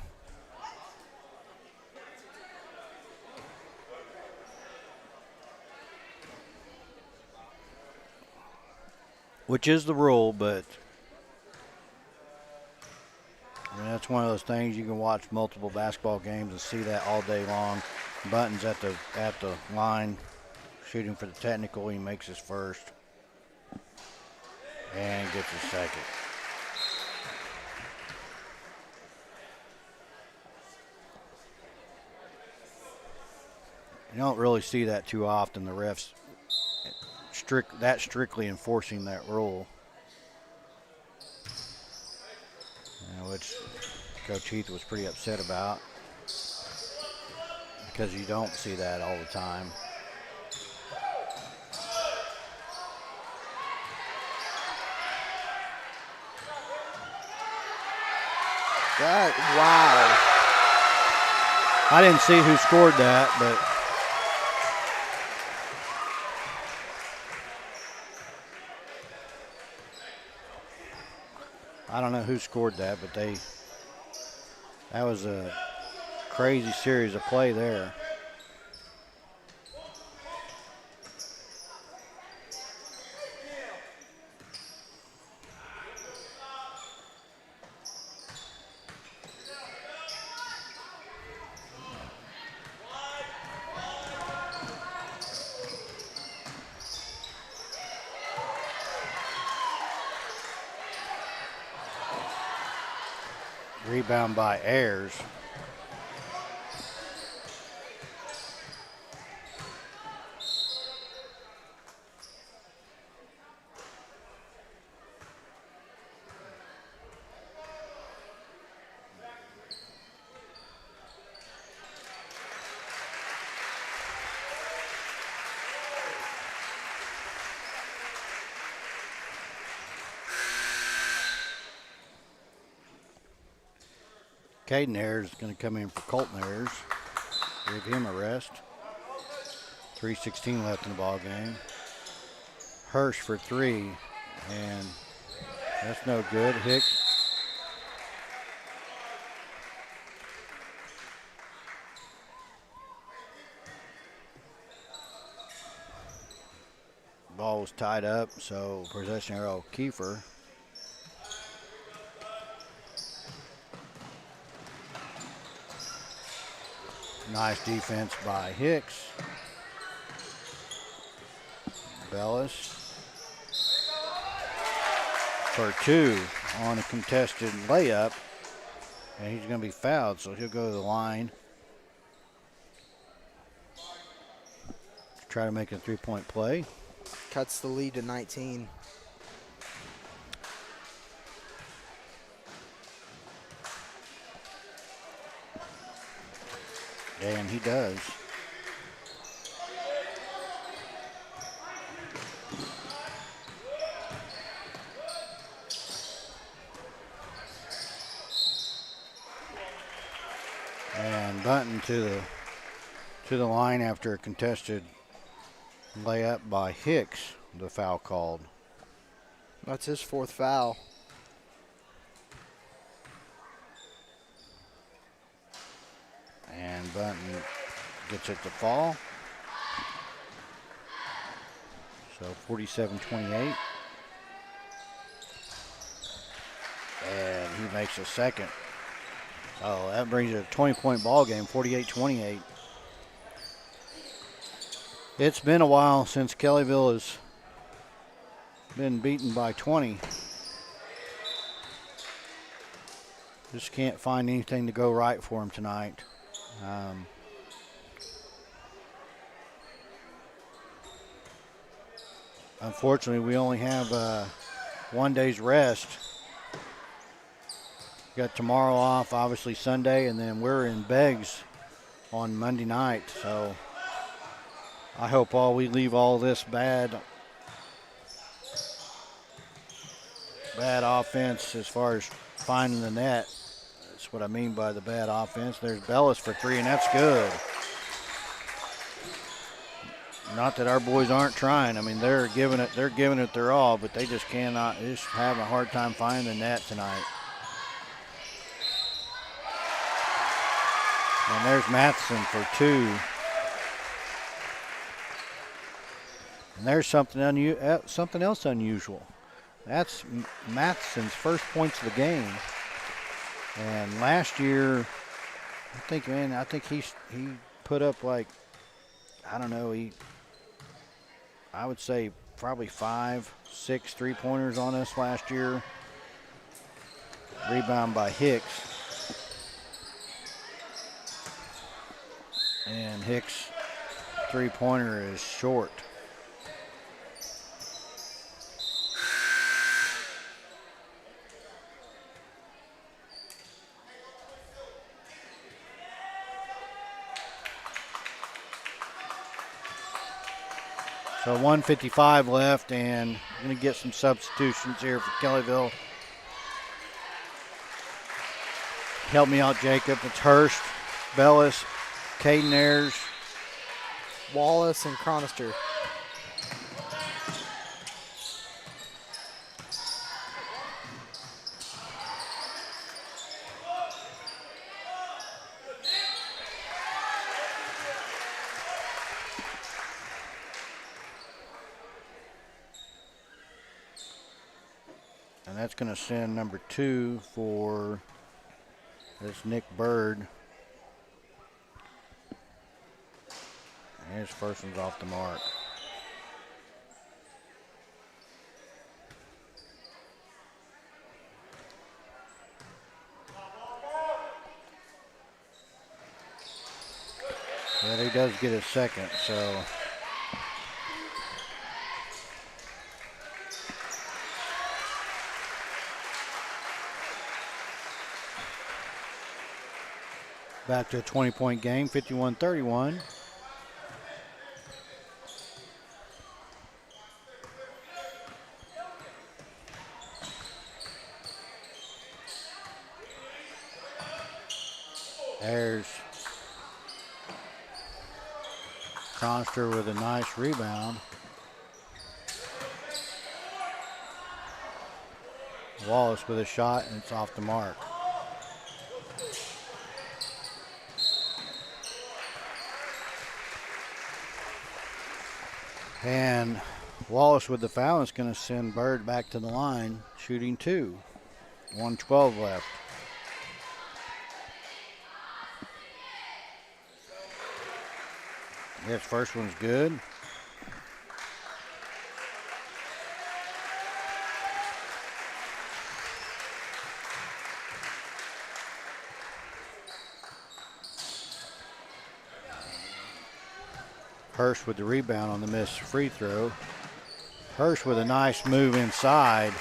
Speaker 1: Which is the rule, but I mean, that's one of those things you can watch multiple basketball games and see that all day long. Buttons at the line, shooting for the technical. He makes his first and gets his second. You don't really see that too often. The refs strictly enforcing that rule, which Coach Heath was pretty upset about because you don't see that all the time.
Speaker 2: Wow.
Speaker 1: I didn't see who scored that, but I don't know who scored that, but that was a crazy series of play there. Rebound by Ayers. Caden Ayers is going to come in for Colton Ayers. Give him a rest. 3:16 left in the ball game. Hirsch for three, and that's no good. Hicks. Ball was tied up, so possession arrow Kiefer. Nice defense by Hicks. Bellis for two on a contested layup, and he's going to be fouled, so he'll go to the line. Try to make a three-point play.
Speaker 2: Cuts the lead to 19.
Speaker 1: And he does. And Bunton to the line after a contested layup by Hicks, the foul called.
Speaker 2: That's his fourth foul.
Speaker 1: And Bunton gets it to fall. So 47-28. And he makes a second. So that brings it a 20-point ball game, 48-28. It's been a while since Kellyville has been beaten by 20. Just can't find anything to go right for him tonight. Unfortunately, we only have 1 day's rest. Got tomorrow off, obviously Sunday, and then we're in Beggs on Monday night. So I hope we leave all this bad offense as far as finding the net. That's what I mean by the bad offense. There's Bellis for three, and that's good. Not that our boys aren't trying. I mean, they're giving it their all, but they just cannot. They just have a hard time finding the net tonight. And there's Matheson for two. And there's something else unusual. That's Matheson's first points of the game. And last year, I think he put up like, I don't know, I would say probably 5, 6 3-pointers on us last year. Rebound by Hicks. And Hicks' 3-pointer is short. So 1:55 left, and we're going to get some substitutions here for Kellyville. Help me out, Jacob. It's Hurst, Bellis, Caden Ayers,
Speaker 2: Wallace, and Chronister.
Speaker 1: And that's going to send number 2 for this Nick Bird. And his first one's off the mark. But he does get his second, so. Back to a 20-point game, 51-31. There's Conster with a nice rebound. Wallace with a shot, and it's off the mark. And Wallace with the foul is going to send Bird back to the line, shooting 2. 1:12 left. His first one's good. Hurst with the rebound on the missed free throw. Hurst with a nice move inside.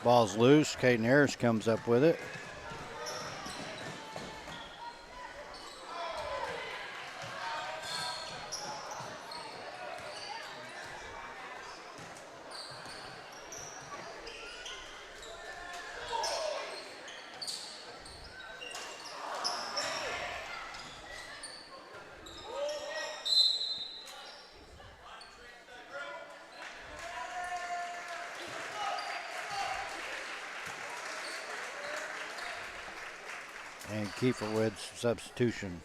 Speaker 1: Ball's loose. Caden Harris comes up with it. And Kiefer with substitution.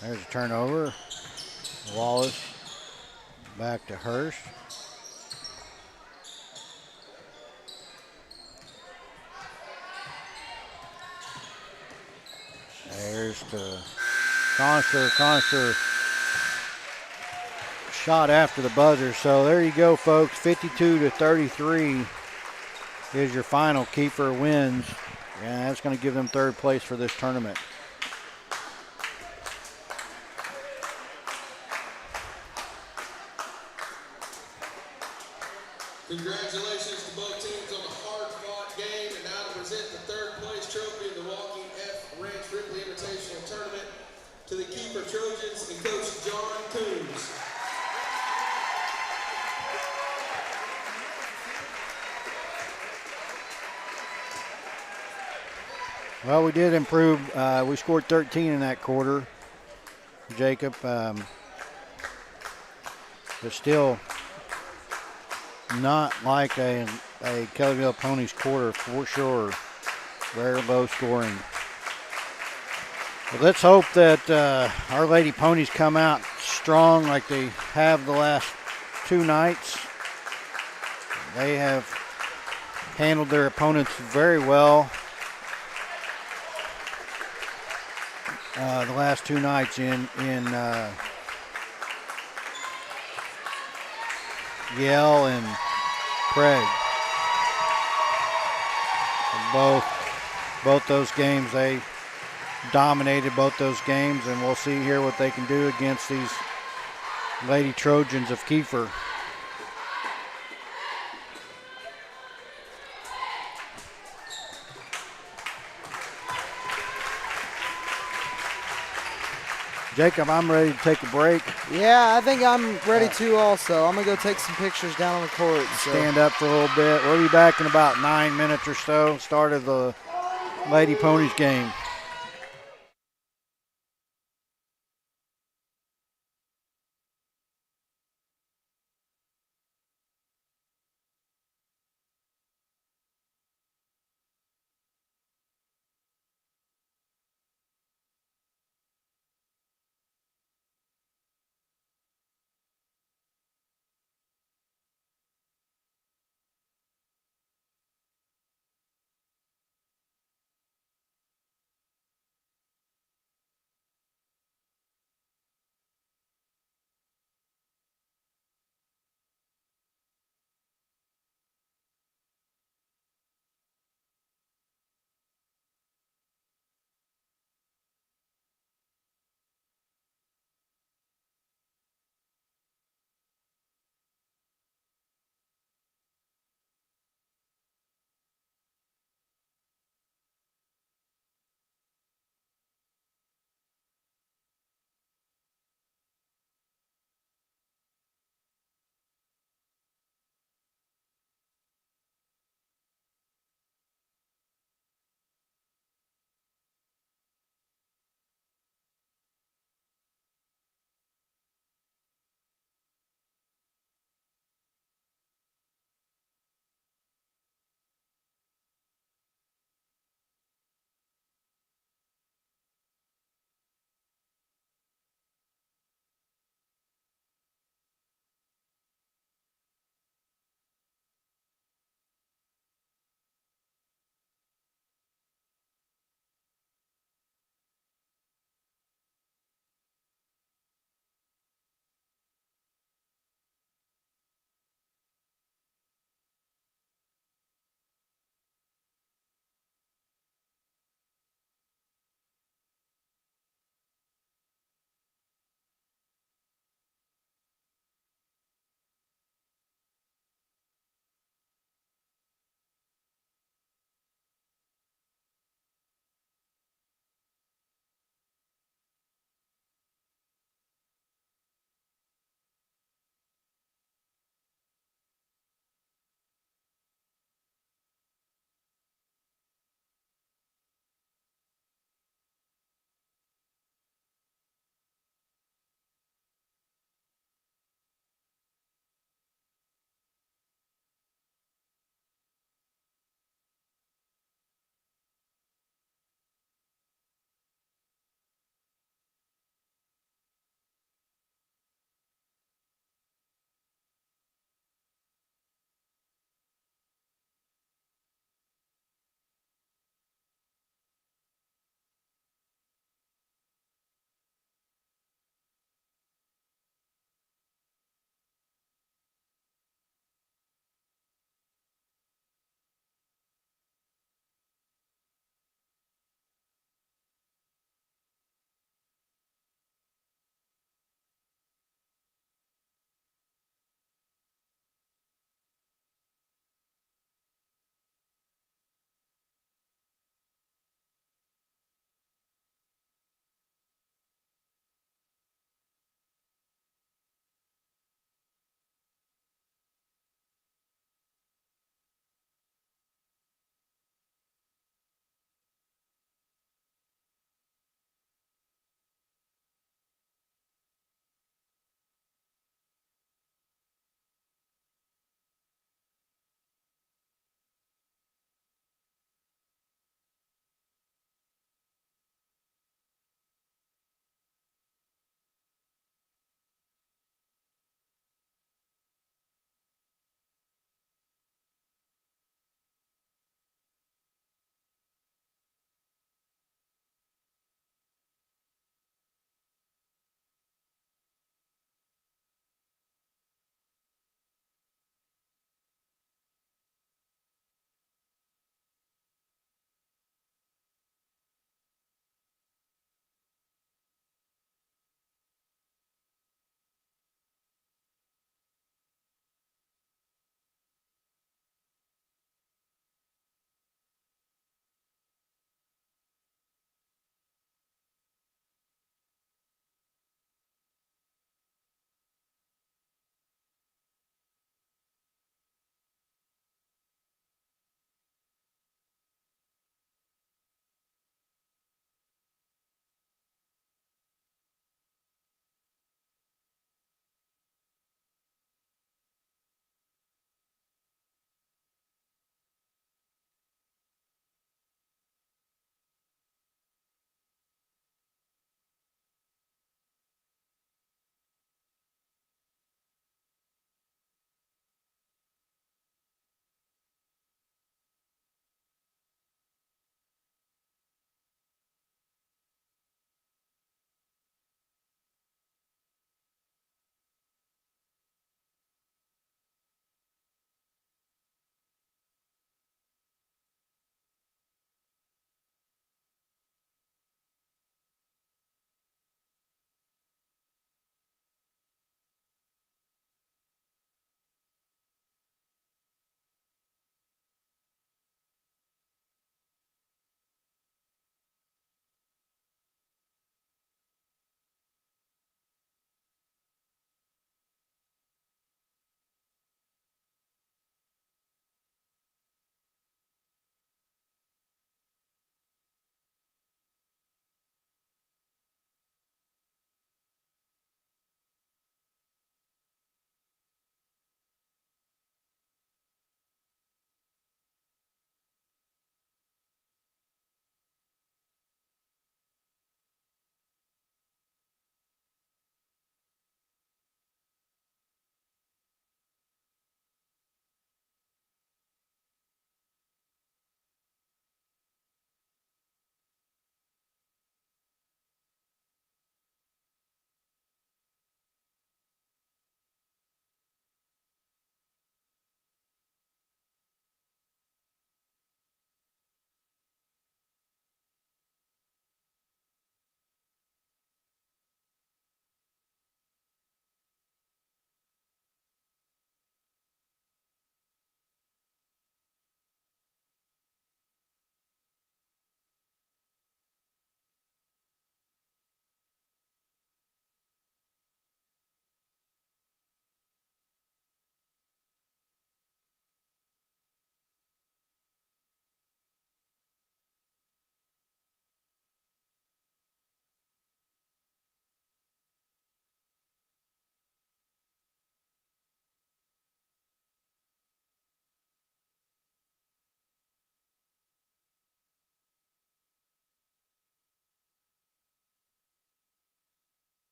Speaker 1: There's a turnover. Wallace back to Hurst. There's to Conster. Conster shot after the buzzer. So there you go, folks. 52-33 is your final. Kiefer wins, and that's going to give them third place for this tournament.
Speaker 3: Congratulations to both teams on a hard-fought game, and now to present the third place trophy of the Walking F Ranch Ripley Invitational Tournament to the Keeper Trojans and Coach John Coombs.
Speaker 1: Well, we did improve. We scored 13 in that quarter, Jacob. But still not like a Kellyville Ponies quarter for sure. Very low scoring. But let's hope that our Lady Ponies come out strong like they have the last two nights. They have handled their opponents very well the last two nights in Yale and Craig. Both those games, they dominated both those games, and we'll see here what they can do against these Lady Trojans of Kiefer. Jacob, I'm ready to take a break.
Speaker 2: Yeah, I think I'm ready to also. I'm going to go take some pictures down on the court. So.
Speaker 1: Stand up for a little bit. We'll be back in about 9 minutes or so. Start of the Lady Ponies game.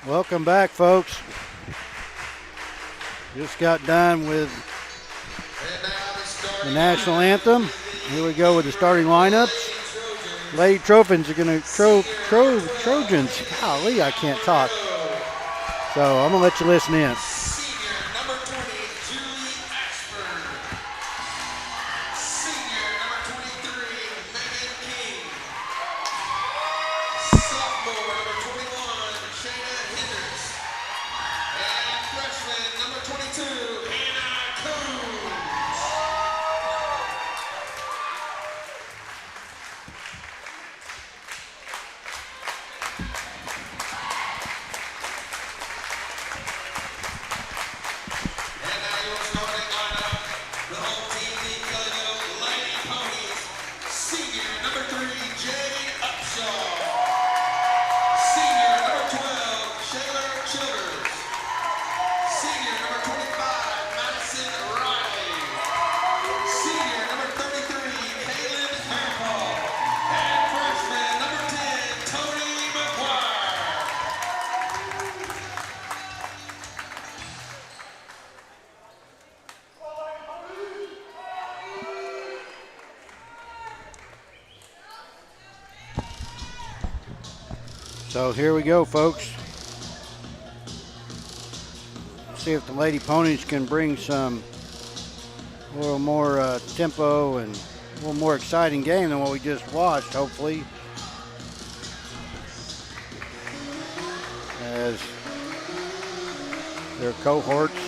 Speaker 1: Welcome back, folks. Just got done with the national anthem. Here we go with the starting lineups. Lady Trojans are going to Trojans. Golly, I can't talk. So I'm going to let you listen in.
Speaker 3: Senior number 20, Julie Ashford. Senior number 23, Megan King. Sophomore number 21, Shayna Hendricks. And freshman number 22, Hannah Coons. And now your starting lineup, the home team, the Kellogg Lady Ponies. Senior number 3, Jade Upshaw. Senior number 12, Shayla Childers. Senior number 25, Madison Riley. Senior number 33, Kaylin Harpaw. And freshman number 10, Tony McGuire.
Speaker 1: So here we go, folks. See if the Lady Ponies can bring some a little more tempo and a little more exciting game than what we just watched, hopefully. As their cohorts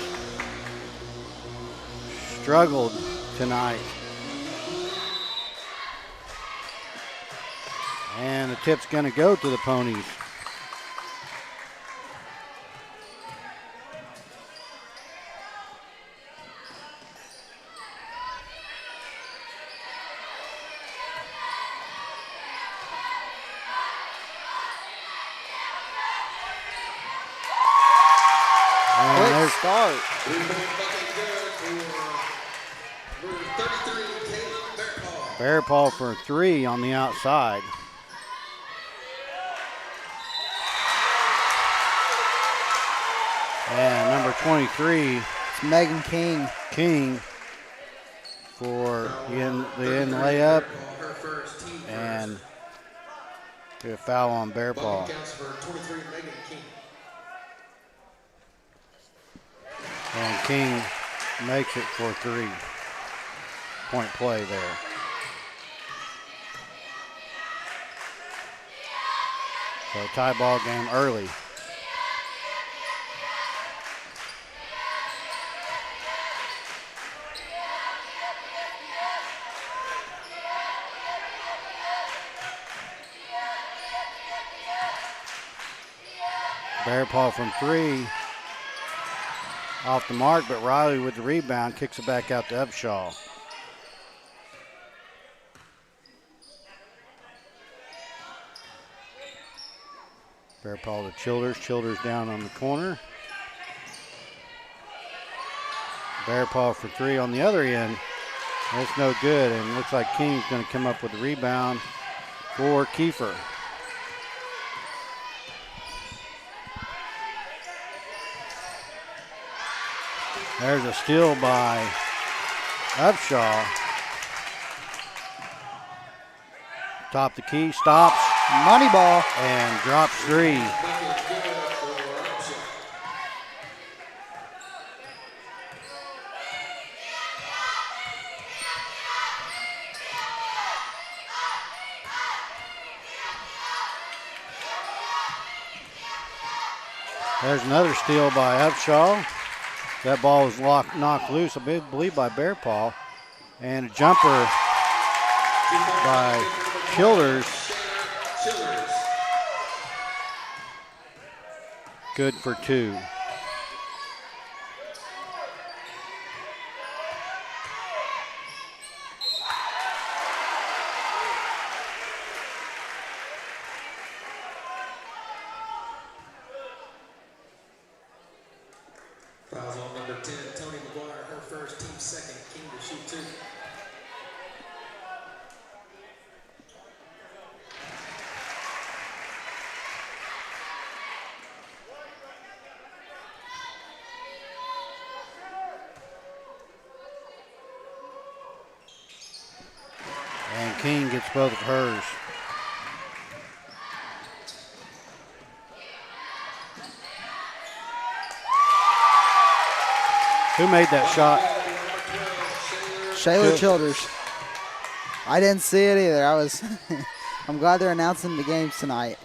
Speaker 1: struggled tonight. And the tip's going to go to the Ponies.
Speaker 2: Quick start.
Speaker 3: Number 33, Caleb Bearpaw.
Speaker 1: Bear Paul for 3 on the outside. And number 23,
Speaker 2: It's Megan King.
Speaker 1: King, for the end layup,
Speaker 3: Her first, team
Speaker 1: and get a foul on Bear Paul.
Speaker 3: Bucket counts for 23, Megan King.
Speaker 1: And King makes it for 3-point play there. So tie ball game early. Bear Paul from 3. Off the mark, but Riley with the rebound kicks it back out to Upshaw. Bear Paul to Childers. Childers down on the corner. Bear Paul for 3 on the other end. That's no good, and looks like King's going to come up with the rebound for Kiefer. There's a steal by Upshaw. Top the key, stops,
Speaker 2: Money ball.
Speaker 1: and drops 3.
Speaker 3: Bucket good for Upshaw.
Speaker 1: There's another steal by Upshaw. That ball was knocked loose, I believe, by Bear Paul. And a jumper by Childers.
Speaker 3: Childers.
Speaker 1: Good for 2.
Speaker 3: Fouls on number 10, Tony McGuire, her first, team second, King to shoot 2.
Speaker 1: And King gets both of hers. Who made that shot?
Speaker 2: Shayla Childers. I didn't see it either. I'm glad they're announcing the games tonight.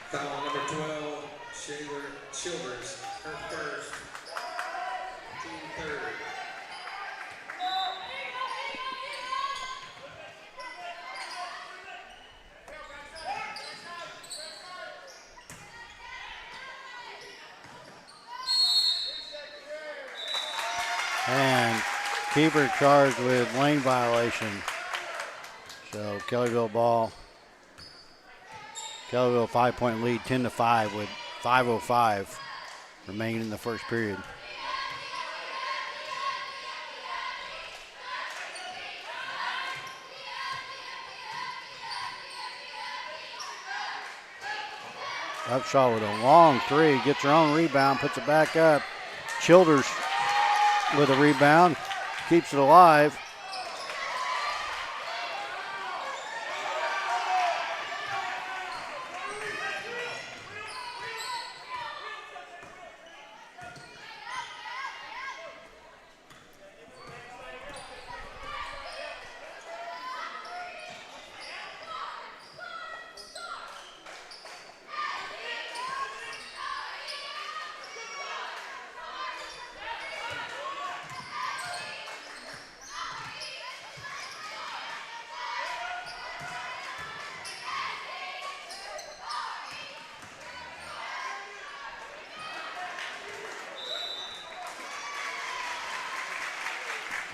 Speaker 3: Foul number 12, Shayla Childers, her first, team third.
Speaker 1: And keeper charged with lane violation. So Kellyville ball. Kellyville 5-point lead, 10-5 with 5:05 remaining in the first period. Upshaw with a long three, gets her own rebound, puts it back up. Childers with a rebound, keeps it alive.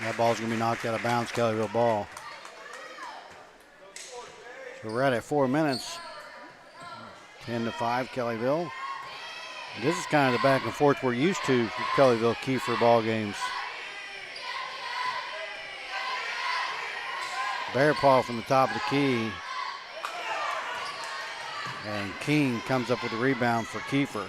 Speaker 1: That ball's going to be knocked out of bounds, Kellyville ball. So we're at 4 minutes. 10-5, Kellyville. This is kind of the back and forth we're used to for Kellyville Kiefer ball games. Bear paw from the top of the key. And King comes up with a rebound for Kiefer.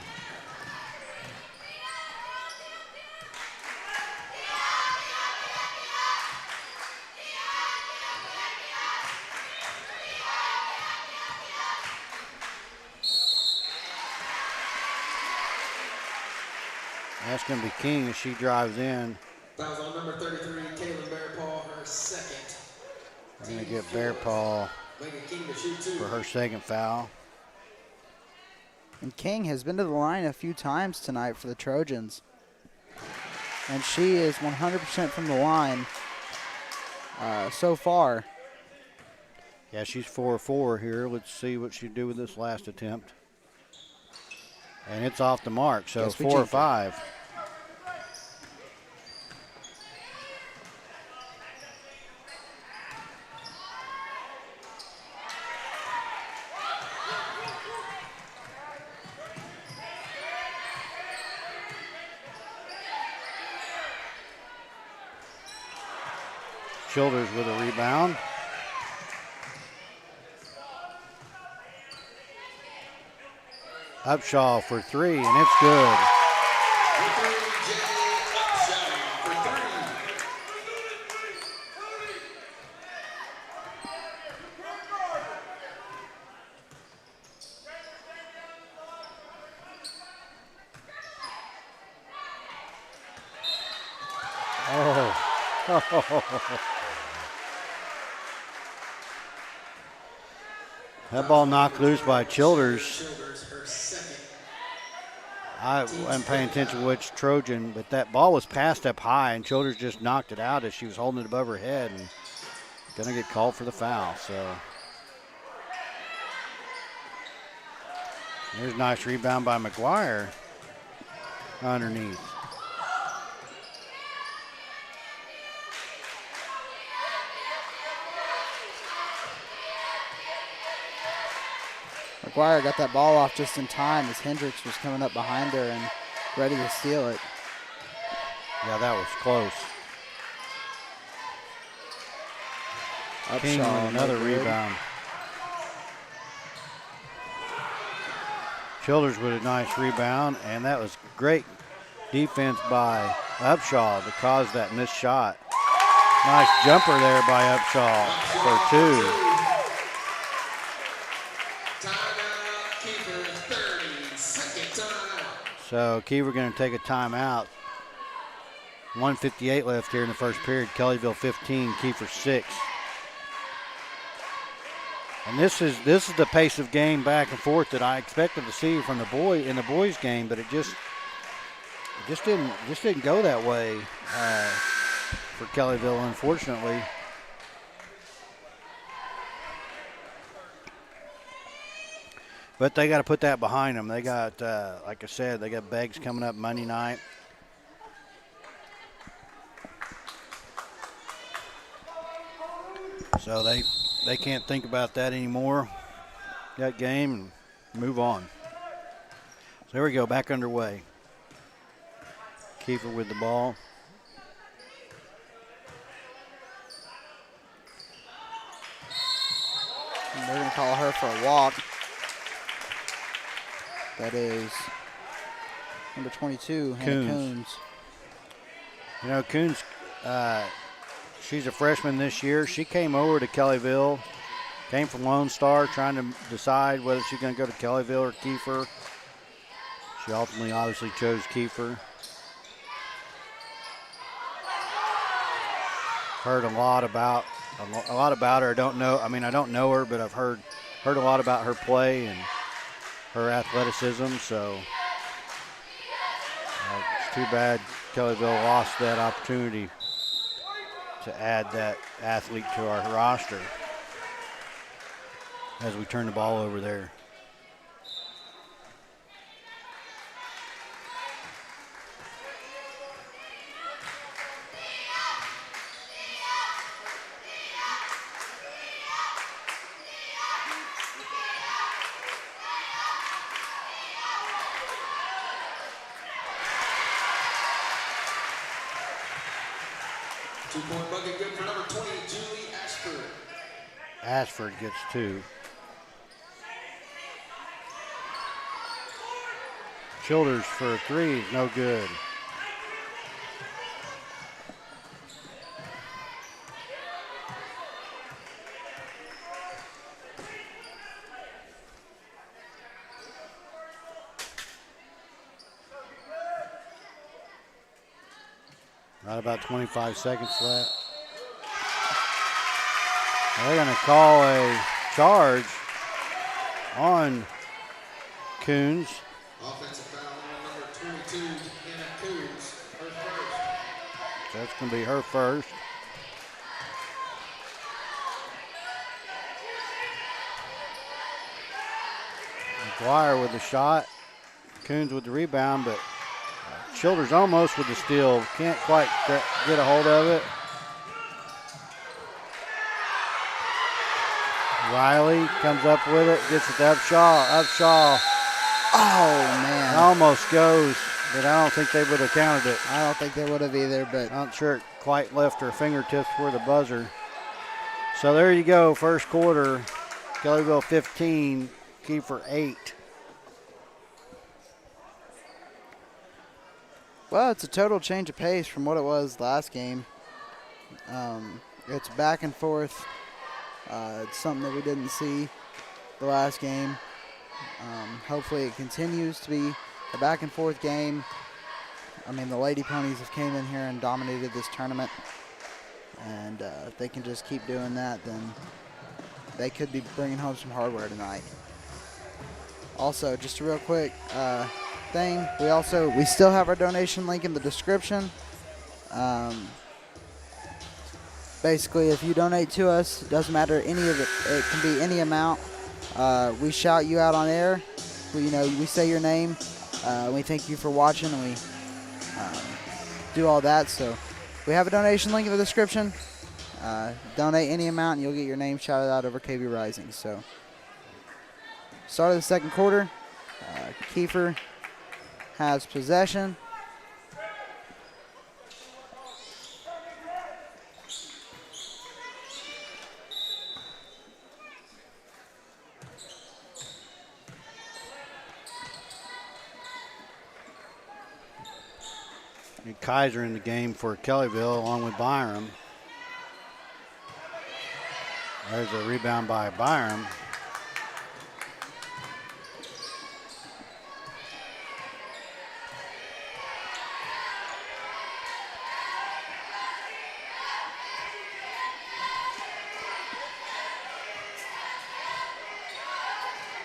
Speaker 1: That's going to be King as she drives in.
Speaker 3: Fouls on number 33, Kaylin Bearpaw, her second.
Speaker 1: We're going to get Bearpaw
Speaker 3: King to shoot two.
Speaker 1: for her second foul.
Speaker 2: And King has been to the line a few times tonight for the Trojans. And she is 100% from the line so far.
Speaker 1: Yeah, she's 4-4 here. Let's see what she do with this last attempt. And it's off the mark, so 4-5. Childers with a rebound. Upshaw for three, and it's good. Oh. That ball knocked loose by Childers. I wasn't paying attention to which Trojan, but that ball was passed up high, and Childers just knocked it out as she was holding it above her head and going to get called for the foul. So there's a nice rebound by McGuire underneath.
Speaker 2: McGuire got that ball off just in time as Hendricks was coming up behind her and ready to steal it.
Speaker 1: Yeah, that was close. King with another rebound. Childers with a nice rebound, and that was great defense by Upshaw to cause that missed shot. Nice jumper there by Upshaw for 2.
Speaker 3: Timeout, Kiefer, 30-second timeout.
Speaker 1: So Kiefer going to take a timeout. 1:58 left here in the first period. Kellyville 15, Kiefer 6. And this is the pace of game back and forth that I expected to see from the boys game, but it just didn't go that way for Kellyville, unfortunately. But they got to put that behind them. They got, like I said, they got Beggs coming up Monday night. So they can't think about that anymore, that game, and move on. So there we go, back underway. Kiefer with the ball.
Speaker 2: And they're going to call her for a walk. That is number 22, Hannah Coons.
Speaker 1: You know, Coons, she's a freshman this year. She came over to Kellyville, came from Lone Star, trying to decide whether she's going to go to Kellyville or Kiefer. She ultimately obviously chose Kiefer. Heard a lot about her. I don't know her, but I've heard a lot about her play and her athleticism. So it's too bad Kellyville lost that opportunity to add that athlete to our roster as we turn the ball over there.
Speaker 3: Two-point bucket good for number 20, Julie Ashford.
Speaker 1: Ashford gets 2. Childers for a 3 is no good. Got about 25 seconds left. They're going to call a charge on Coons.
Speaker 3: Offensive foul on number 22, Hannah Coons, her first.
Speaker 1: So that's going to be her first. McGuire with the shot. Coons with the rebound, but Childers almost with the steal. Can't quite get a hold of it. Riley comes up with it, gets it to Upshaw. Upshaw.
Speaker 2: Oh, man.
Speaker 1: Almost goes, but I don't think they would have counted it.
Speaker 2: I don't think they would have either, but
Speaker 1: I'm not sure it quite left her fingertips for the buzzer. So there you go, first quarter. Kellyville 15, Kiefer 8.
Speaker 2: well, it's a total change of pace from what it was last game. It's back and forth. It's something that we didn't see the last game. Hopefully it continues to be a back and forth game. I mean, the Lady Ponies have came in here and dominated this tournament. And if they can just keep doing that, then they could be bringing home some hardware tonight. Also, just a real quick thing, we still have our donation link in the description. Basically, if you donate to us, it doesn't matter any of it. It can be any amount. We shout you out on air. We say your name. We thank you for watching, and we do all that. So we have a donation link in the description. Donate any amount, and you'll get your name shouted out over KB Rising. So start of the second quarter. Kiefer has possession.
Speaker 1: And Kaiser in the game for Kellyville along with Byram. There's a rebound by Byram.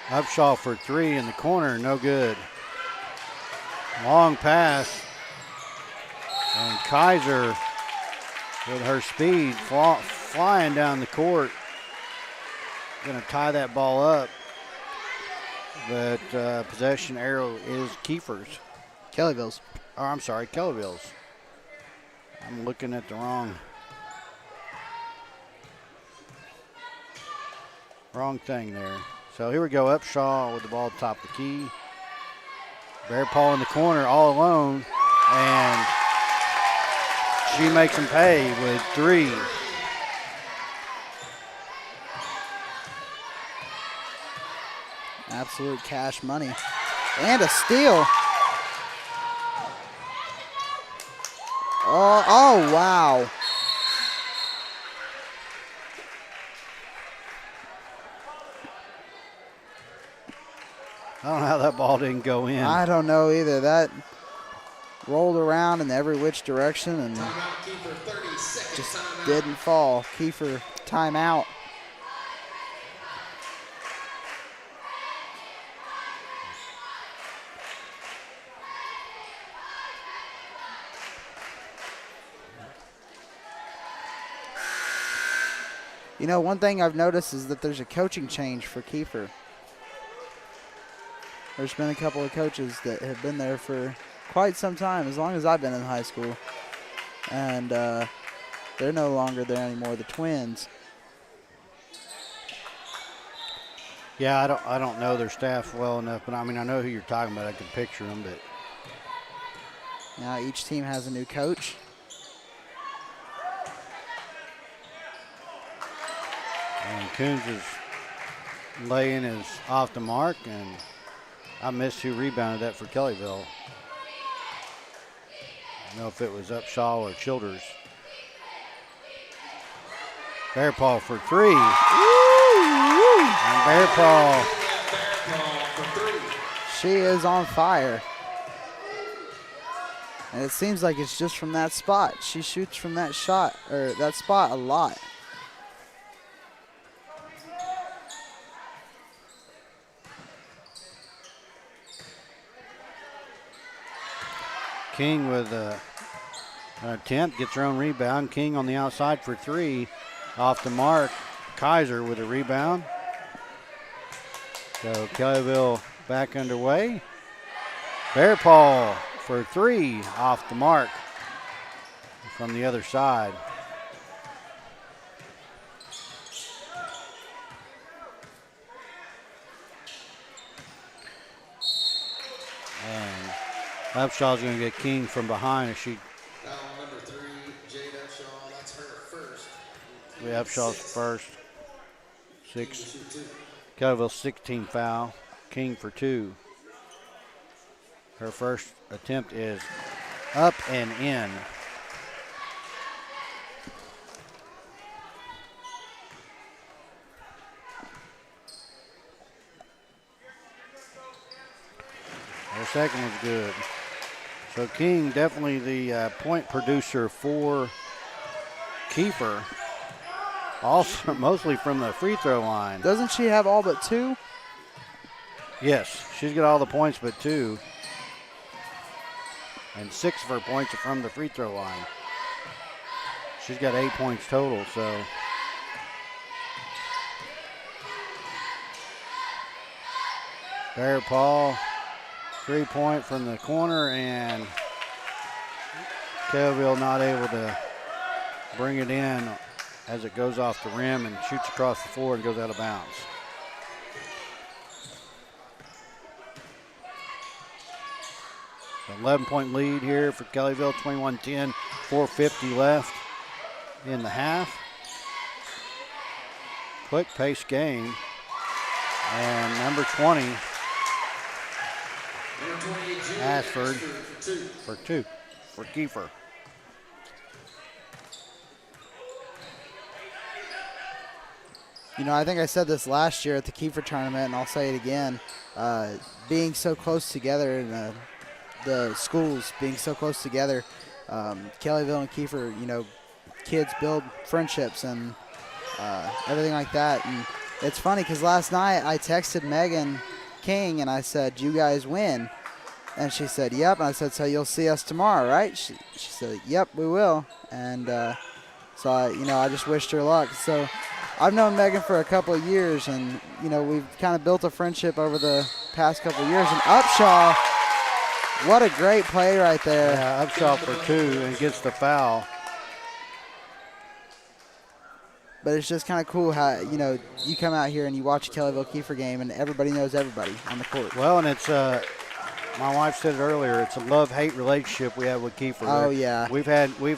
Speaker 1: Upshaw for three in the corner, no good. Long pass. And Kaiser, with her speed, flying down the court. Going to tie that ball up. But possession arrow is Kiefer's.
Speaker 2: Kellyville's.
Speaker 1: Oh, I'm sorry, Kellyville's. I'm looking at the wrong thing there. So here we go, Upshaw with the ball top of the key. Bear Paul in the corner all alone, and she makes him pay with three.
Speaker 2: Absolute cash money. And a steal. Oh wow.
Speaker 1: I don't know how that ball didn't go in.
Speaker 2: I don't know either. That rolled around in every which direction and just didn't fall. Kiefer, timeout. You know, one thing I've noticed is that there's a coaching change for Kiefer. There's been a couple of coaches that have been there for quite some time, as long as I've been in high school. And they're no longer there anymore, the Twins.
Speaker 1: Yeah, I don't know their staff well enough, but I mean, I know who you're talking about. I can picture them, but
Speaker 2: now each team has a new coach.
Speaker 1: And Coons is laying is off the mark, and I missed who rebounded that for Kellyville. I don't know if it was Upshaw or Childers. Bear Paul for three. And Bear Paul.
Speaker 2: She is on fire. And it seems like it's just from that spot. She shoots from that shot, or that spot, a lot.
Speaker 1: King with an attempt, gets her own rebound. King on the outside for three, off the mark. Kaiser with a rebound. So Kellyville back underway. Bear Paul for three, off the mark from the other side. And Upshaw's going to get King from behind as she.
Speaker 3: Number 3, Jade Upshaw. That's her first.
Speaker 1: Yeah, Upshaw's first. 6. Kellyville 16 foul. King for 2. Her first attempt is up and in. Her second was good. So King definitely the point producer for Kiefer. Also mostly from the free throw line.
Speaker 2: Doesn't she have all but 2?
Speaker 1: Yes, she's got all the points but 2. And 6 of her points are from the free throw line. She's got 8 points total, so. Bear Paul, 3-point from the corner, and Kellyville not able to bring it in as it goes off the rim and shoots across the floor and goes out of bounds. An 11-point lead here for Kellyville, 21-10, 4:50 left in the half. Quick pace game. And number 20, Ashford for 2. for Kiefer.
Speaker 2: You know, I think I said this last year at the Kiefer tournament, and I'll say it again. Being so close together, and the schools being so close together, Kellyville and Kiefer, you know, kids build friendships and everything like that. And it's funny because last night I texted Megan King and I said, "You guys win?" And she said, "Yep." And I said, "So you'll see us tomorrow, right?" She said, "Yep, we will." And so I just wished her luck. So I've known Megan for a couple of years, and you know, we've kind of built a friendship over the past couple of years. And Upshaw, what a great play right there.
Speaker 1: Yeah, Upshaw for 2 and gets the foul.
Speaker 2: But it's just kind of cool how, you know, you come out here and you watch a Kellyville Kiefer game and everybody knows everybody on the court.
Speaker 1: Well, and it's my wife said it earlier, it's a love-hate relationship we have with Kiefer.
Speaker 2: Oh, yeah.
Speaker 1: We've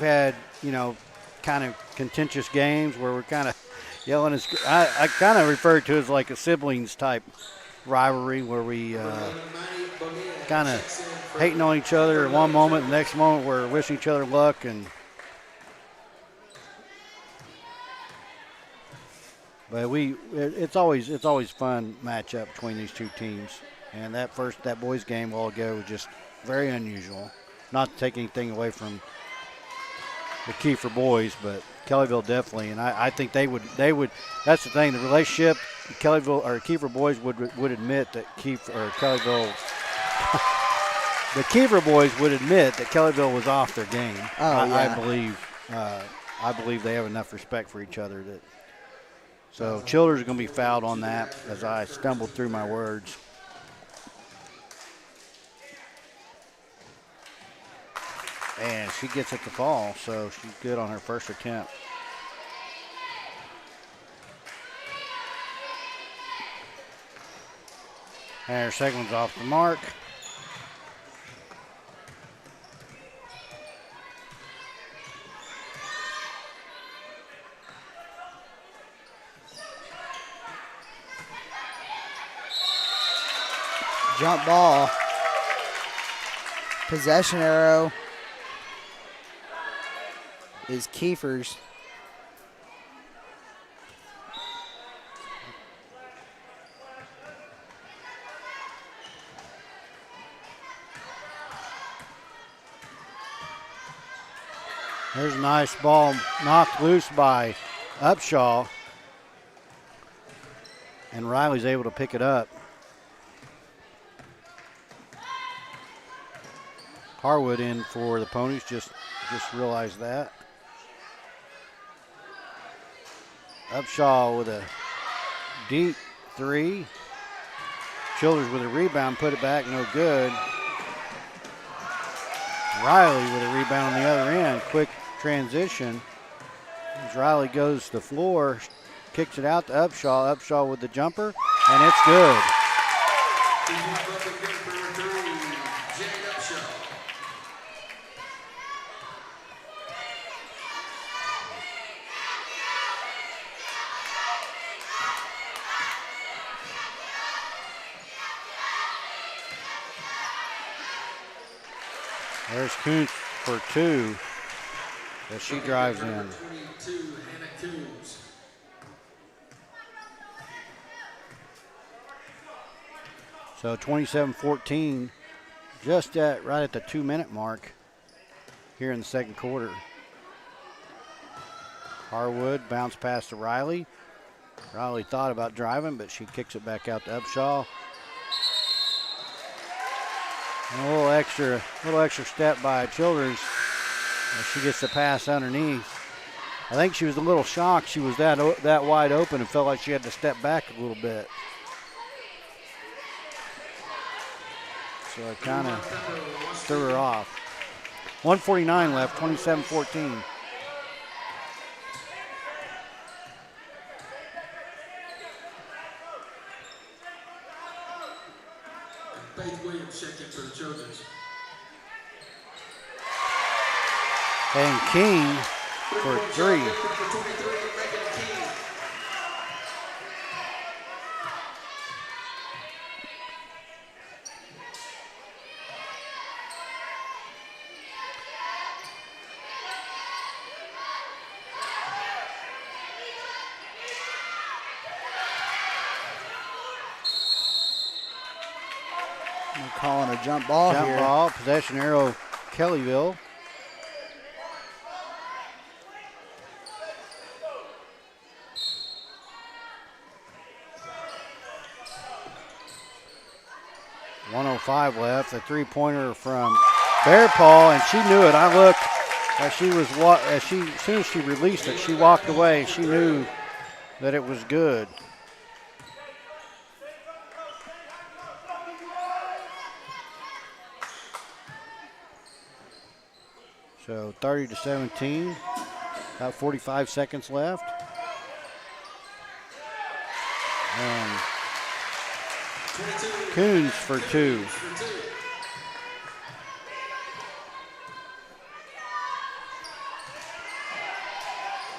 Speaker 1: had, you know, kind of contentious games where we're kind of yelling. I kind of refer to it as like a siblings type rivalry where we kind of hating on each other in one moment, the next moment we're wishing each other luck. But it's always fun matchup between these two teams. And that boys game a while ago was just very unusual. Not to take anything away from the Kiefer boys, but Kellyville definitely. And I think they would. That's the thing. The relationship, Kellyville or Kiefer boys would admit that Kellyville. The Kiefer boys would admit that Kellyville was off their game.
Speaker 2: Oh, yeah.
Speaker 1: I believe they have enough respect for each other that. So Childers are going to be fouled on that as I stumbled through my words. And she gets it to fall, so she's good on her first attempt. And her second one's off the mark.
Speaker 2: Jump ball. Possession arrow is Kiefer's.
Speaker 1: There's a nice ball knocked loose by Upshaw. And Riley's able to pick it up. Harwood in for the Ponies, just realized that. Upshaw with a deep three. Childers with a rebound, put it back, no good. Riley with a rebound on the other end. Quick transition. As Riley goes to the floor, kicks it out to Upshaw. Upshaw with the jumper, and it's good. There's Kuntz for 2 as she drives in. So 27-14, just right at the 2-minute mark here in the second quarter. Harwood bounce pass to Riley. Riley thought about driving, but she kicks it back out to Upshaw. And a little extra step by Childers as she gets the pass underneath. I think she was a little shocked she was that wide open and felt like she had to step back a little bit. So it kind of threw her off. 1:49 left, 27-14.
Speaker 3: Check in for the Trojans.
Speaker 1: And King for 3.
Speaker 2: on a jump ball
Speaker 1: Jump
Speaker 2: here.
Speaker 1: ball, possession arrow, Kellyville. .105 left. The three-pointer from Bear Paul, and she knew it. I looked as soon as she released it, she walked away. She knew that it was good. So 30-17, about 45 seconds left. And Coons for two.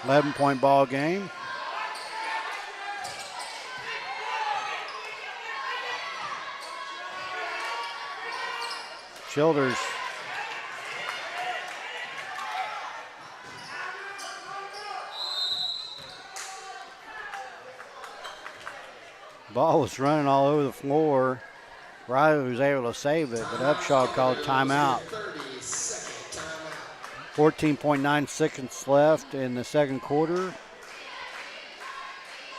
Speaker 1: 11-point ball game. Childers ball was running all over the floor. Riley was able to save it, but Upshaw called timeout. 14.9 seconds left in the second quarter.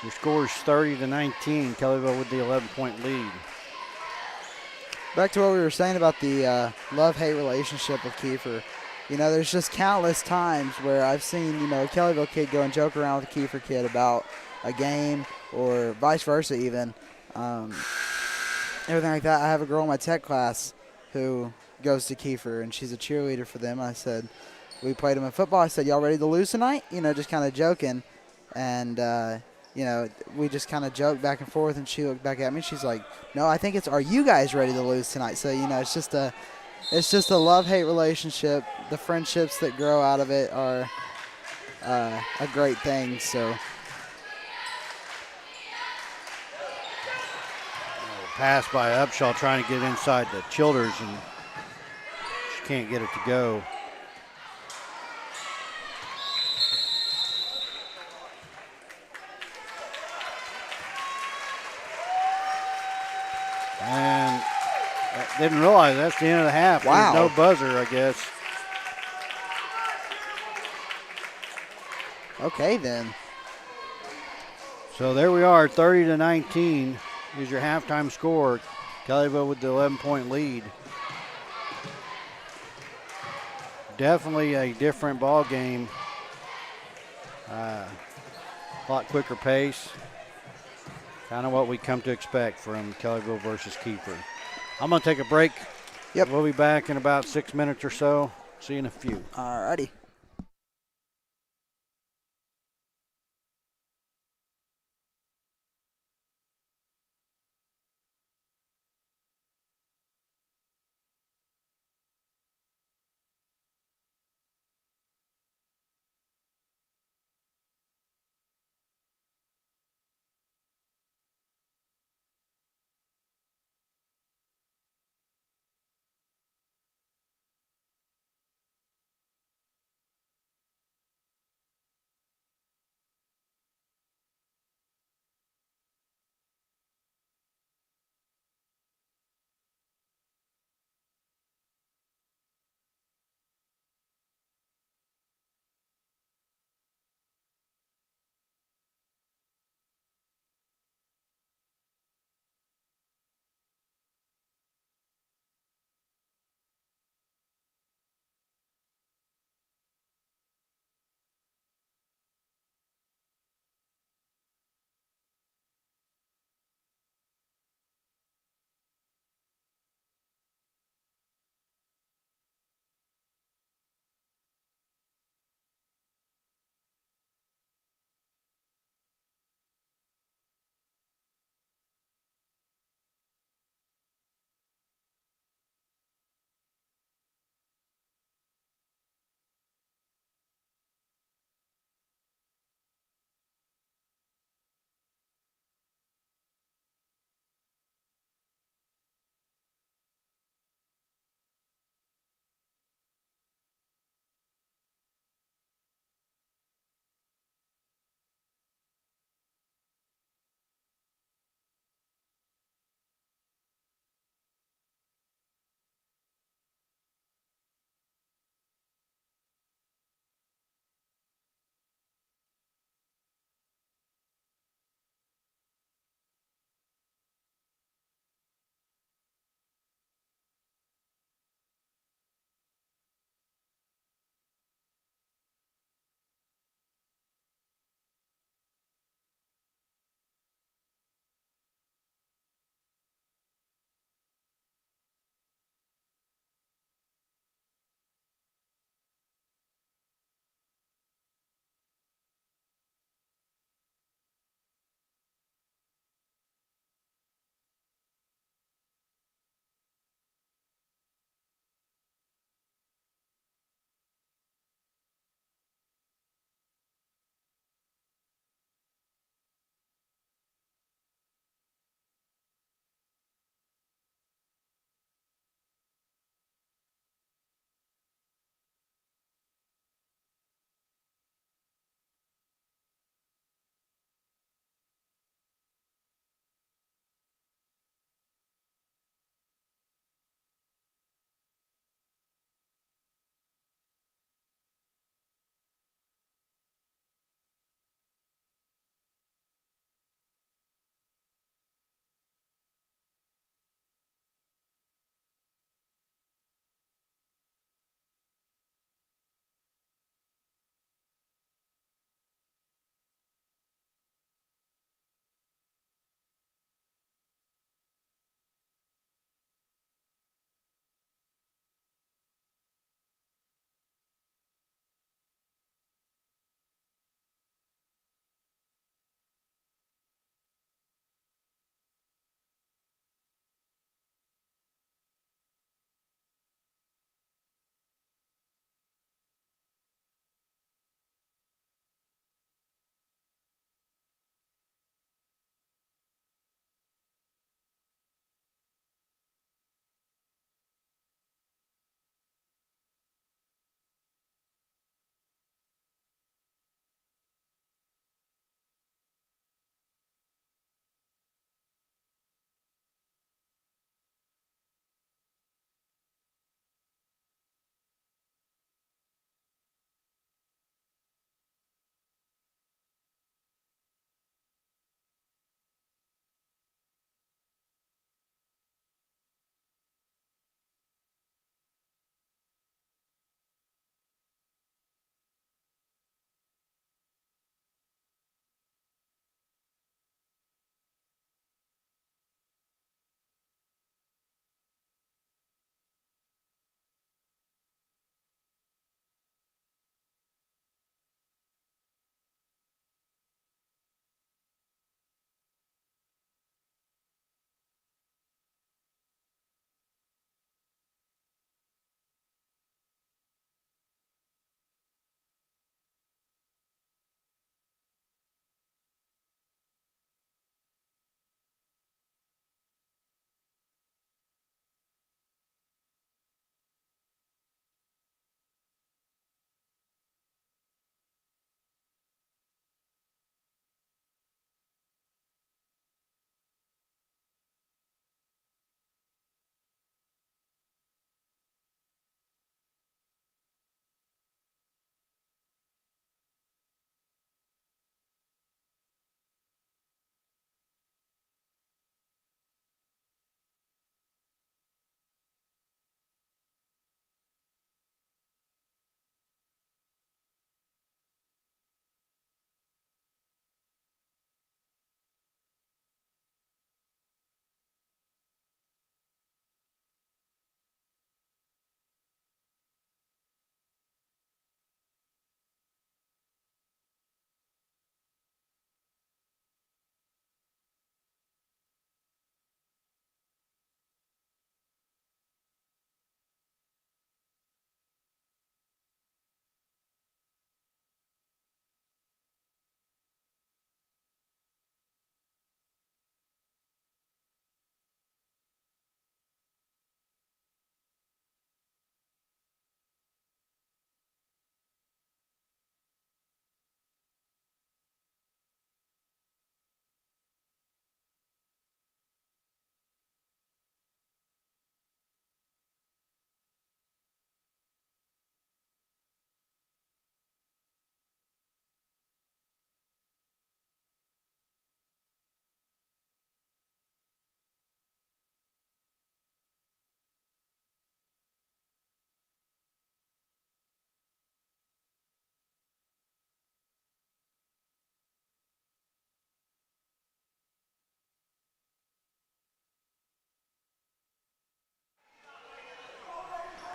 Speaker 1: Your score is 30-19. Kellyville with the 11-point lead.
Speaker 2: Back to what we were saying about the love-hate relationship with Kiefer. You know, there's just countless times where I've seen, you know, a Kellyville kid go and joke around with a Kiefer kid about a game or vice versa even. Everything like that. I have a girl in my tech class who goes to Kiefer, and she's a cheerleader for them. I said, we played them in football. I said, y'all ready to lose tonight? You know, just kind of joking. And, you know, we just kind of joked back and forth, and she looked back at me. She's like, no, I think it's, are you guys ready to lose tonight? So, you know, it's just a love-hate relationship. The friendships that grow out of it are a great thing. So
Speaker 1: Pass by Upshaw trying to get inside the Childers, and she can't get it to go. And didn't realize that's the end of the half.
Speaker 2: Wow.
Speaker 1: There's no buzzer, I guess.
Speaker 2: okay then.
Speaker 1: So there we are, 30-19 is your halftime score. Kellyville with the 11-point lead. Definitely a different ball game. A lot quicker pace. Kind of what we come to expect from Kellyville versus Kiefer. I'm going to take a break.
Speaker 2: Yep.
Speaker 1: We'll be back in about 6 minutes or so. See you in a few.
Speaker 2: All righty.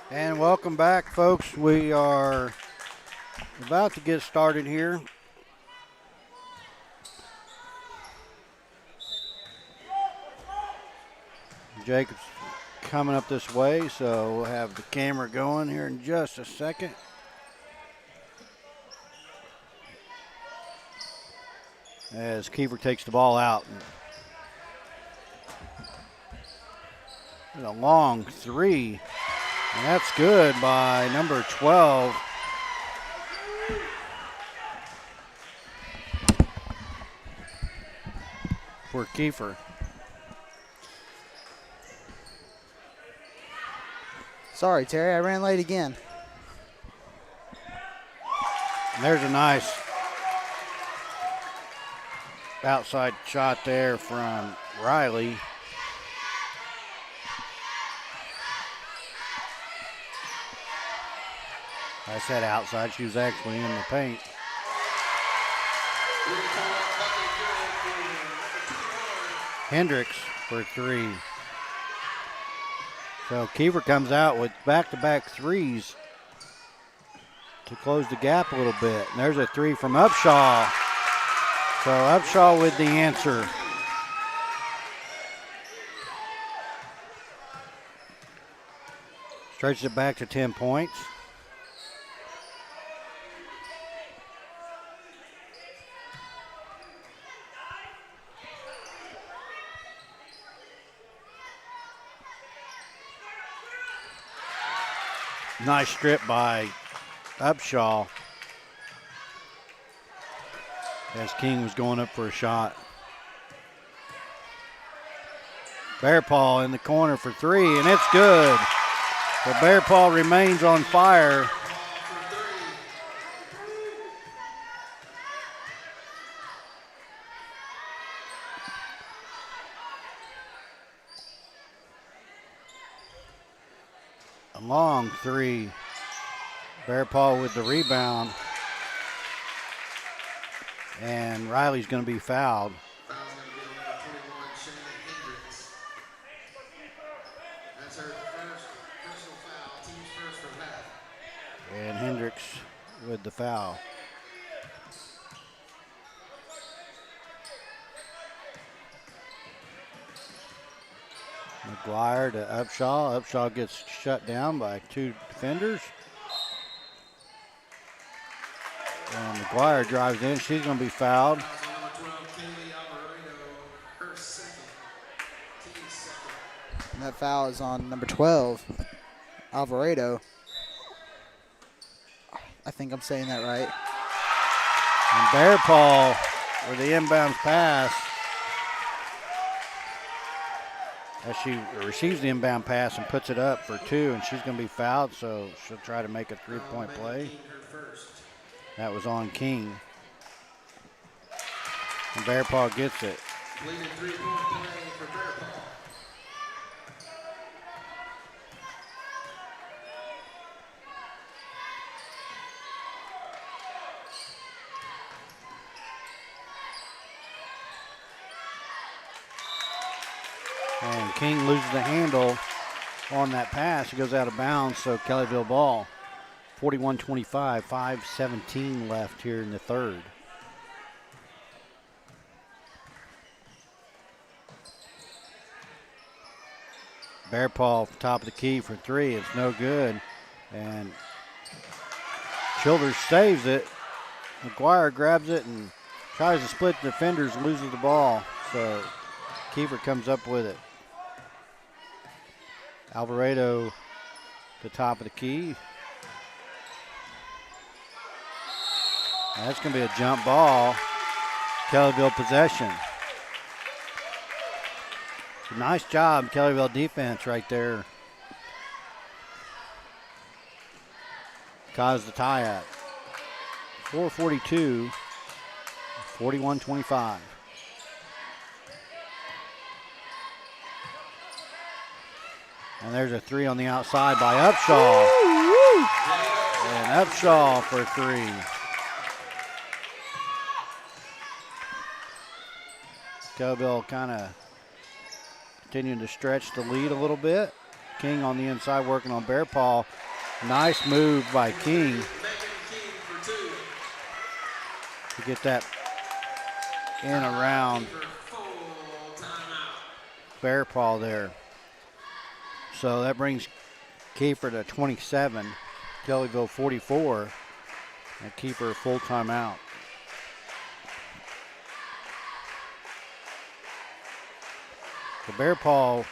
Speaker 1: And welcome back, folks. We are about to get started here. Jacob's coming up this way, so we'll have the camera going here in just a second. As Kiefer takes the ball out. And a long three. And that's good by number 12. For Kiefer.
Speaker 2: Sorry, Terry, I ran late again.
Speaker 1: And there's a nice outside shot there from Riley. I said outside, she was actually in the paint. Hendricks for three. So Kiefer comes out with back-to-back threes to close the gap a little bit. And there's a three from Upshaw. So Upshaw with the answer. Stretches it back to 10 points. Nice strip by Upshaw as King was going up for a shot. Bear Paw in the corner for three, and it's good. So Bear Paw remains on fire. A long three. Bear Paw with the rebound. And Riley's going to be fouled.
Speaker 3: Foul's going to be on number 21, Shannon Hendricks. That's her first personal foul, team's first for half.
Speaker 1: And Hendricks with the foul. McGuire to Upshaw. Upshaw gets shut down by two defenders. And McGuire drives in. She's going to be fouled.
Speaker 3: Number 12, Kaylee Alvarado, her second, team's second.
Speaker 2: And that foul is on number 12, Alvarado. I think I'm saying that right.
Speaker 1: And Bear Paw with the inbound pass. As she receives the inbound pass and puts it up for two, and she's going to be fouled, so she'll try to make a three-point play. That was on King. And Bear Paw gets it.
Speaker 3: Leading three-point play for Bear Paw.
Speaker 1: And King loses the handle on that pass. It goes out of bounds, so Kellyville ball. 41-25, 5:17 left here in the third. Bear Paw top of the key for three. It's no good. And Childers saves it. McGuire grabs it and tries to split the defenders, loses the ball. So Kiefer comes up with it. Alvarado to top of the key. That's going to be a jump ball. Kellyville possession. Nice job, Kellyville defense right there. Caused the tie-up. 4:42, 41-25. And there's a three on the outside by Upshaw. And Upshaw for three. Kellyville kind of continuing to stretch the lead a little bit. King on the inside working on Bear Paw. Nice move by King to get that in around Bear Paw there. So that brings Kiefer to 27, Kellyville 44, and Kiefer full timeout. The Bear Paw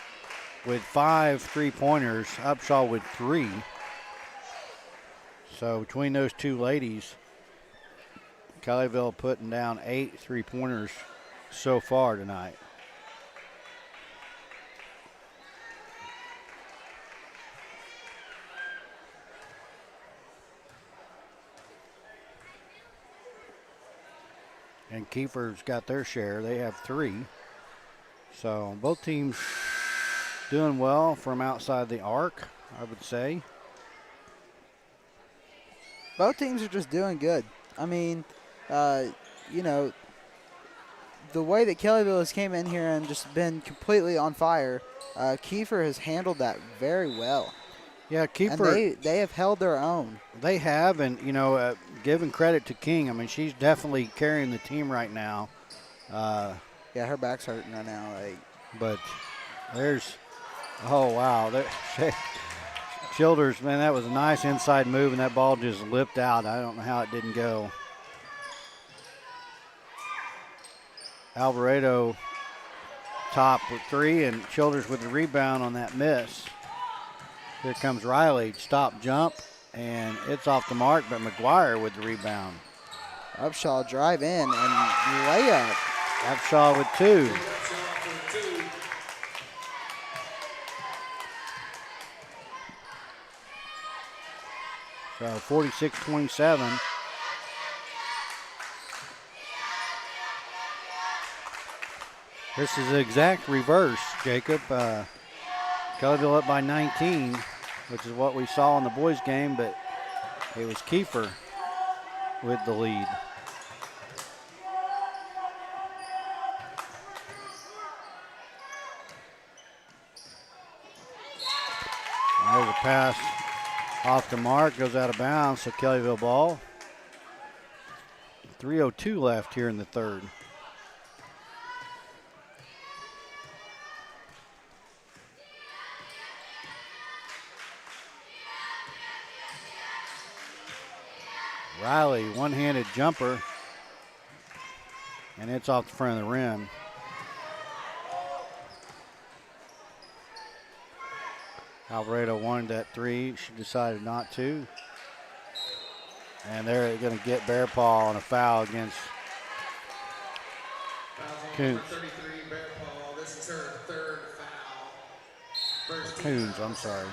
Speaker 1: with 5 3-pointers, Upshaw with 3. So between those two ladies, Kellyville putting down 8 3-pointers so far tonight. And Kiefer's got their share. They have 3. So both teams doing well from outside the arc, I would say.
Speaker 2: Both teams are just doing good. I mean, you know, the way that Kellyville has came in here and just been completely on fire, Kiefer has handled that very well.
Speaker 1: Yeah, Kiefer.
Speaker 2: And they have held their own.
Speaker 1: They have, and, you know, giving credit to King. I mean, she's definitely carrying the team right now.
Speaker 2: Yeah, her back's hurting right now.
Speaker 1: But there's, oh, wow. Childers, man, that was a nice inside move, and that ball just lipped out. I don't know how it didn't go. Alvarado top with 3, and Childers with the rebound on that miss. Here comes Riley, stop, jump, and it's off the mark, but McGuire with the rebound.
Speaker 2: Upshaw drive in and layup.
Speaker 1: Upshaw with 2. So 46-27. This is the exact reverse, Jacob. Kellyville up by 19, which is what we saw in the boys' game, but it was Kiefer with the lead. There's a pass off the mark, goes out of bounds, so Kellyville ball. 3:02 left here in the third. Riley, one-handed jumper, and it's off the front of the rim. Alvarado wanted that 3. She decided not to. And they're going to get Bear Paw on a foul against Coons.
Speaker 3: 33, Bear Paw. This is her 3rd foul.
Speaker 1: Coons, I'm sorry.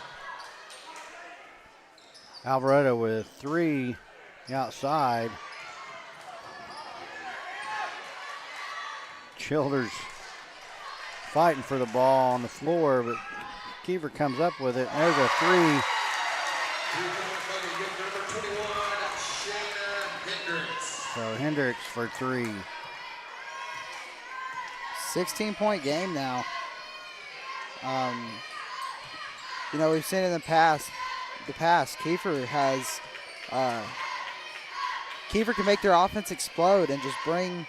Speaker 1: Alvarado with 3 outside. Childers fighting for the ball on the floor, but Kiefer comes up with it. There's a 3. So Hendricks for 3.
Speaker 2: 16-point game now. You know, we've seen in the past, Kiefer has, Kiefer can make their offense explode and just bring.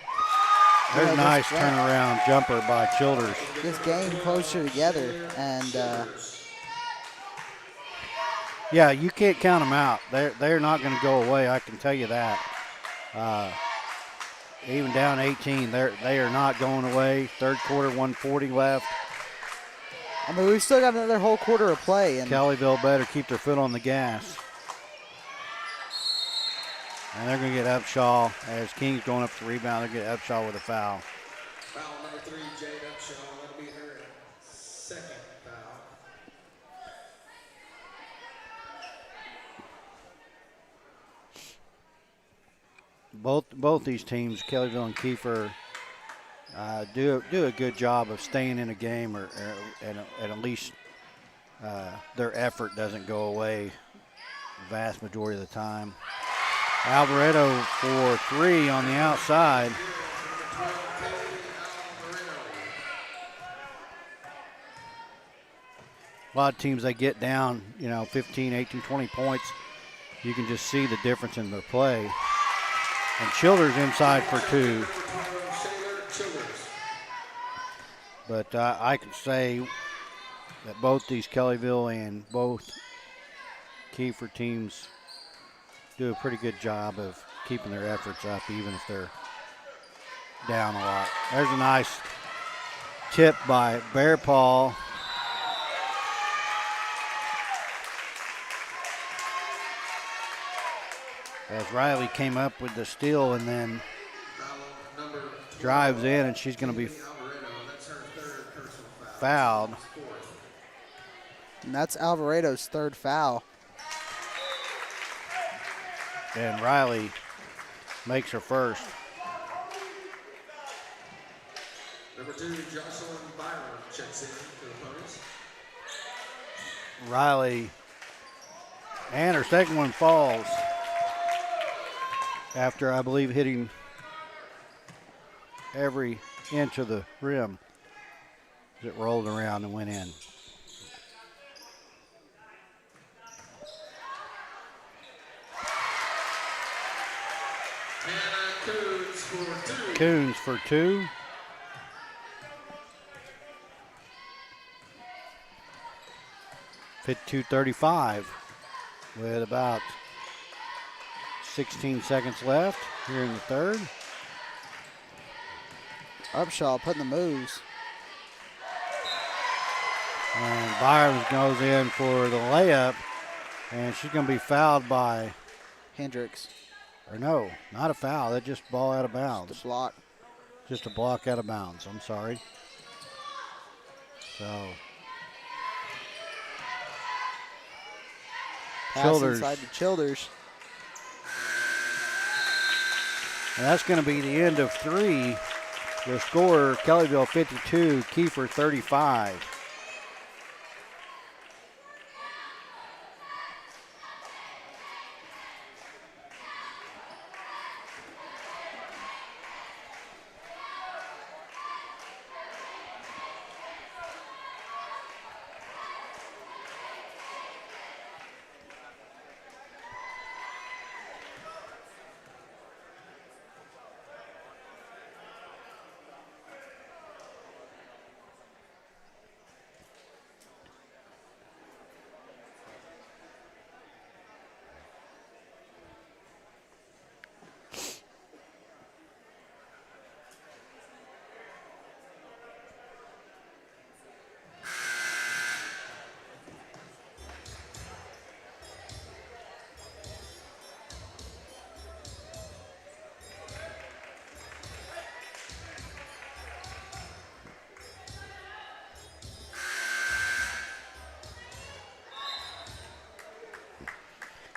Speaker 1: There's a nice turnaround jumper by Childers.
Speaker 2: This game closer together, and
Speaker 1: yeah, you can't count them out. They're not going to go away. I can tell you that. Even down 18, they are not going away. Third quarter, 1:40 left.
Speaker 2: I mean, we've still got another whole quarter of play. And
Speaker 1: Kellyville better keep their foot on the gas. And they're going to get Upshaw. As King's going up to rebound, they're going to get Upshaw with a foul.
Speaker 3: Foul number 3, Jade Upshaw. That'll be her 2nd foul.
Speaker 1: Both these teams, Kellyville and Kiefer, do a good job of staying in a game, or at least their effort doesn't go away the vast majority of the time. Alvarado for 3 on the outside. A lot of teams, they get down, 15, 18, 20 points. You can just see the difference in their play. And Childers inside for 2. But I can say that both these Kellyville and both Kiefer teams do a pretty good job of keeping their efforts up, even if they're down a lot. There's a nice tip by Bear Paul. As Riley came up with the steal and then drives in, and she's going to be fouled.
Speaker 2: And that's Alvaredo's 3rd foul.
Speaker 1: And Riley makes her first.
Speaker 3: Number 2, Jocelyn Byron checks in for the Ponies.
Speaker 1: Riley, and her second one falls after, I believe, hitting every inch of the rim as it rolled around and went in. Coons for 2. Fit 2:35 with about 16 seconds left here in the 3rd.
Speaker 2: Upshaw putting the moves.
Speaker 1: And Byers goes in for the layup, and she's going to be fouled by
Speaker 2: Hendricks.
Speaker 1: Or no, not a foul. That's just ball out of bounds.
Speaker 2: Just a block.
Speaker 1: Just a block out of bounds. I'm sorry. So
Speaker 2: Pass
Speaker 1: Childers.
Speaker 2: inside to Childers.
Speaker 1: And that's going to be the end of 3. The score, Kellyville 52, Kiefer 35.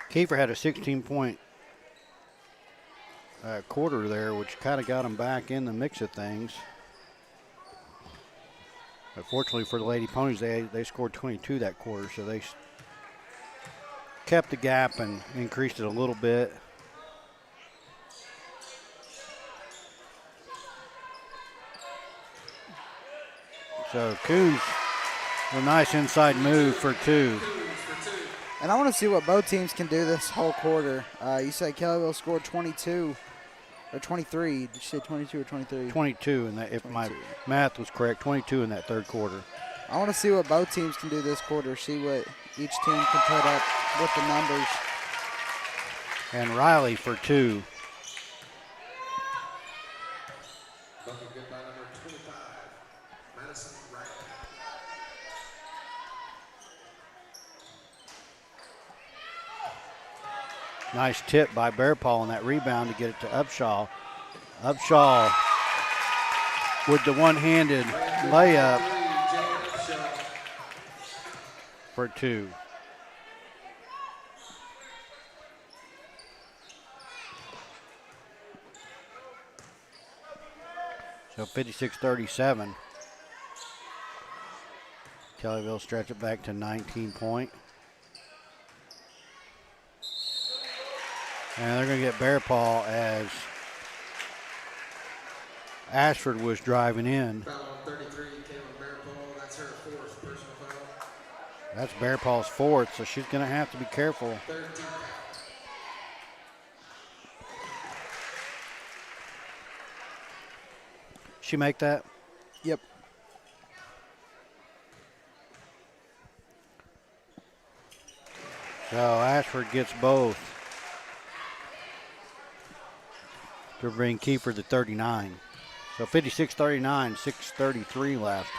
Speaker 1: Kiefer had a 16-point quarter there, which kind of got them back in the mix of things. But fortunately for the Lady Ponies, they scored 22 that quarter, so they kept the gap and increased it a little bit. So Coons, a nice inside move for 2.
Speaker 2: And I want to see what both teams can do this whole quarter. You said Kellyville scored 22 or 23. Did you say 22 or 23?
Speaker 1: 22, and if 22. My math was correct, 22 in that 3rd quarter.
Speaker 2: I want to see what both teams can do this quarter, see what each team can put up with the numbers.
Speaker 1: And Riley for 2.
Speaker 3: Bucket good by number 25, Madison Riley.
Speaker 1: Nice tip by Bear Paul on that rebound to get it to Upshaw. Upshaw with the one-handed layup for 2. So 56-37. Kellyville stretch it back to 19-point. And they're going to get Bear Paul as Ashford was driving in.
Speaker 3: Foul on 33, Caitlin Bear Paul. That's her 4th personal foul.
Speaker 1: That's Bear Paul's fourth, so she's going to have to be careful.
Speaker 3: 13.
Speaker 1: She make that?
Speaker 2: Yep.
Speaker 1: So Ashford gets both to bring Kiefer to 39. So 56-39, 6:33 left.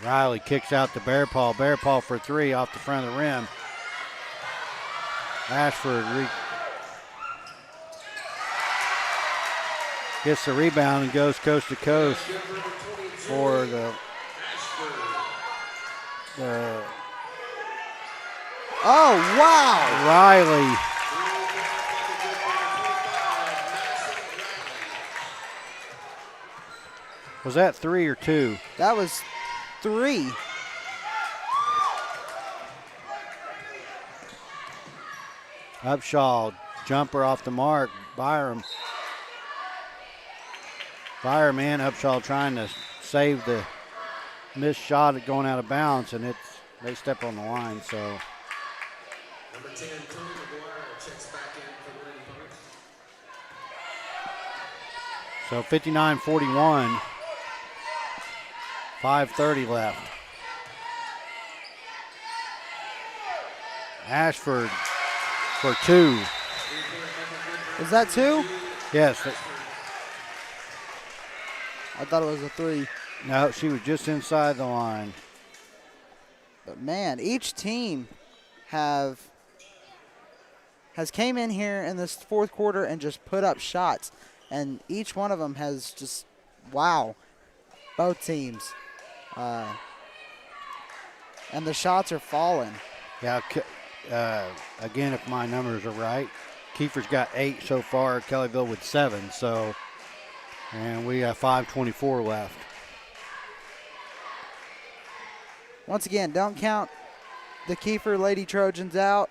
Speaker 1: Riley kicks out to Bear Paul. Bear Paul for three off the front of the rim. Ashford gets the rebound and goes coast to coast for the
Speaker 2: Oh, wow.
Speaker 1: Riley. Was that 3 or 2?
Speaker 2: That was 3.
Speaker 1: Upshaw, jumper off the mark. Byram and Upshaw trying to save the missed shot at going out of bounds, and they step on the line. So
Speaker 3: Number 10, Tony McGuire checks back in for the Lady Ponies.
Speaker 1: So 59-41. 5:30 left. Ashford for 2.
Speaker 2: Is that 2?
Speaker 1: Yes.
Speaker 2: I thought it was a 3.
Speaker 1: No, she was just inside the line.
Speaker 2: But man, each team has came in here in this fourth quarter and just put up shots, and each one of them has just, wow, both teams. And the shots are falling.
Speaker 1: Yeah, again, if my numbers are right, Kiefer's got 8 so far, Kellyville with 7. So, and we have 5:24 left.
Speaker 2: Once again, don't count the Kiefer Lady Trojans out.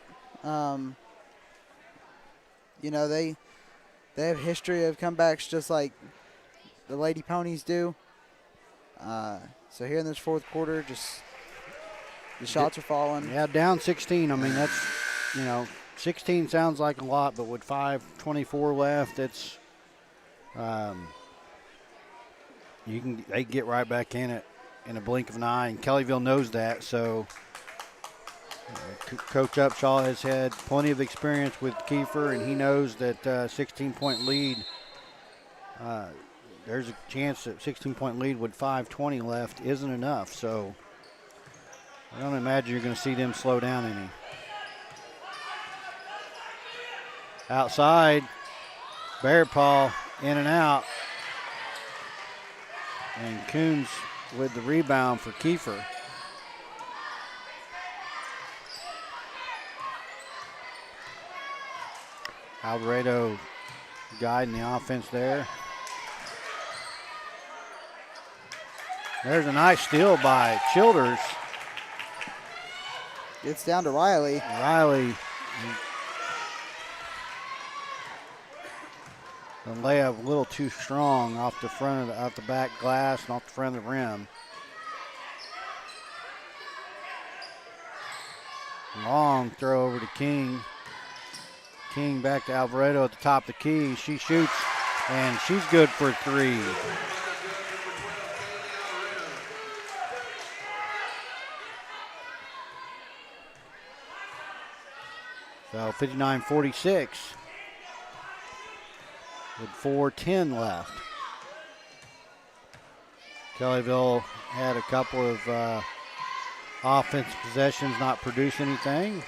Speaker 2: You know, they have history of comebacks just like the Lady Ponies do. So here in this fourth quarter, just the shots are falling.
Speaker 1: Yeah, down 16. I mean, that's, 16 sounds like a lot, but with 5:24 left, it's they get right back in it in a blink of an eye, and Kellyville knows that. So Coach Upshaw has had plenty of experience with Kiefer, and he knows that 16-point lead. There's a chance that 16-point lead with 5:20 left isn't enough. So I don't imagine you're going to see them slow down any. Outside, Bear Paul in and out. And Coons with the rebound for Kiefer. Alvarado guiding the offense there. There's a nice steal by Childers.
Speaker 2: It's down to Riley.
Speaker 1: The layup a little too strong off the front of off the back glass and off the front of the rim. Long throw over to King. King back to Alvarado at the top of the key. She shoots, and she's good for 3. So 59-46 with 4:10 left. Kellyville had a couple of offensive possessions not produce anything.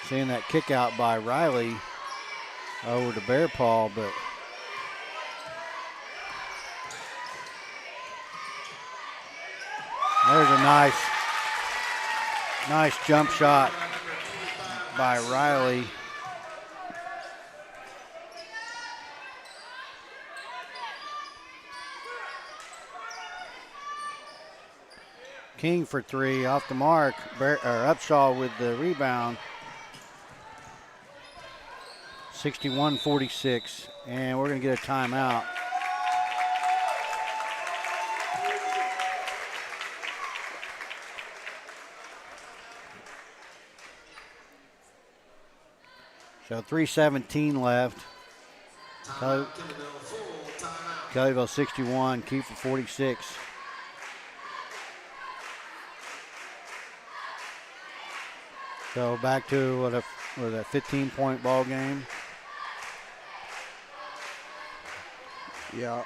Speaker 1: Seeing that kick out by Riley over to Bear Paul, but there's a nice jump shot by Riley. King for three, off the mark. Upshaw with the rebound. 61-46, and we're going to get a timeout. So 3:17 left. Kellyville 61, Kiefer 46. So back to a 15-point ball game.
Speaker 2: Yeah.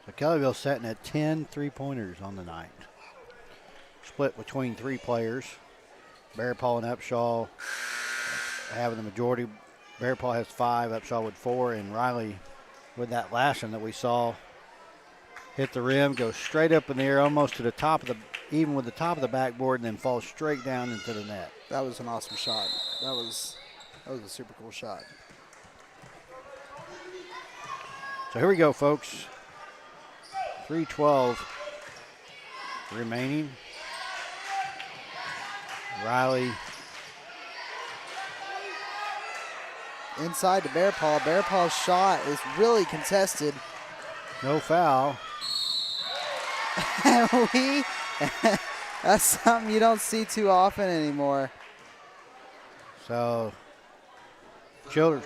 Speaker 1: So Kellyville setting at 10 3-pointers on the night. Split between three players. Bear Paul and Upshaw having the majority. Bear Paul has 5, Upshaw with 4, and Riley with that last one that we saw hit the rim, go straight up in the air, almost to the top of the, even with the top of the backboard, and then fall straight down into the net.
Speaker 2: That was an awesome shot. That was a super cool shot.
Speaker 1: So here we go, folks. 3:12 remaining. Riley
Speaker 2: inside to Bear Paul. Bear Paul's shot is really contested.
Speaker 1: No foul.
Speaker 2: That's something you don't see too often anymore.
Speaker 1: So Childers.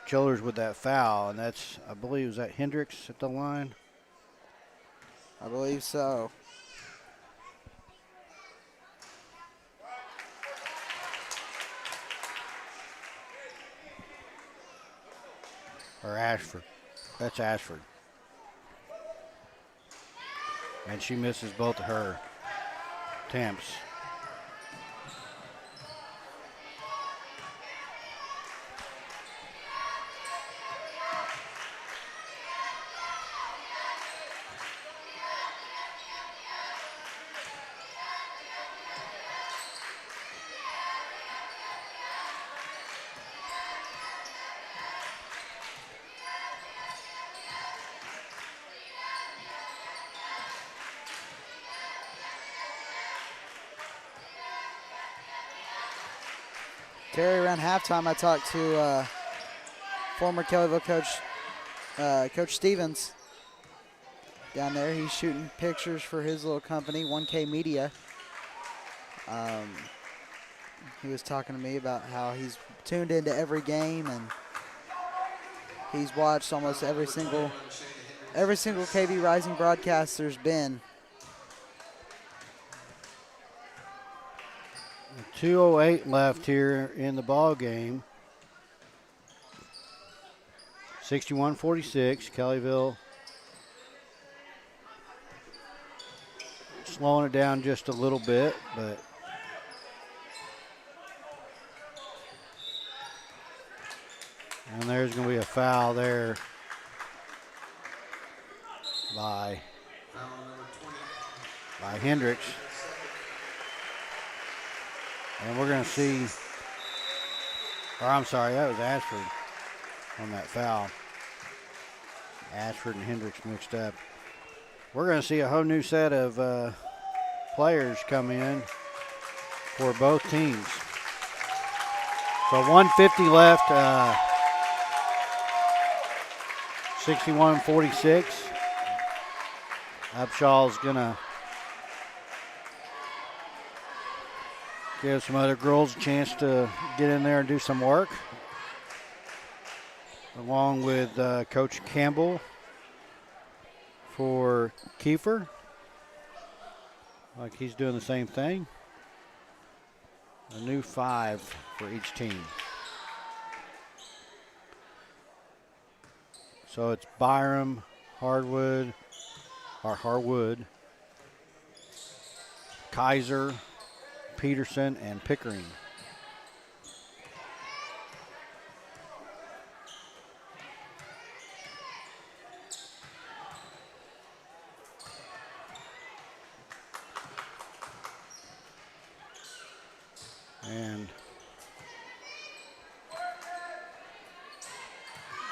Speaker 1: Childers with that foul, and that's, I believe, was that Hendricks at the line?
Speaker 2: I believe so.
Speaker 1: Or Ashford. That's Ashford. And she misses both of her attempts.
Speaker 2: Terry, around halftime, I talked to former Kellyville coach, Coach Stevens, down there. He's shooting pictures for his little company, 1K Media. He was talking to me about how he's tuned into every game and he's watched almost every single KB Rising broadcast there's been.
Speaker 1: 2:08 left here in the ball game. 61-46. Kellyville slowing it down just a little bit, but and there's going to be a foul there by Hendricks. And we're going to see, or I'm sorry, that was Ashford on that foul. Ashford and Hendricks mixed up. We're going to see a whole new set of players come in for both teams. So 150 left, 61-46. Upshaw's going to give some other girls a chance to get in there and do some work, along with Coach Campbell for Kiefer. Like he's doing the same thing. A new 5 for each team. So it's Byram, Harwood, Kaiser, Peterson, and Pickering.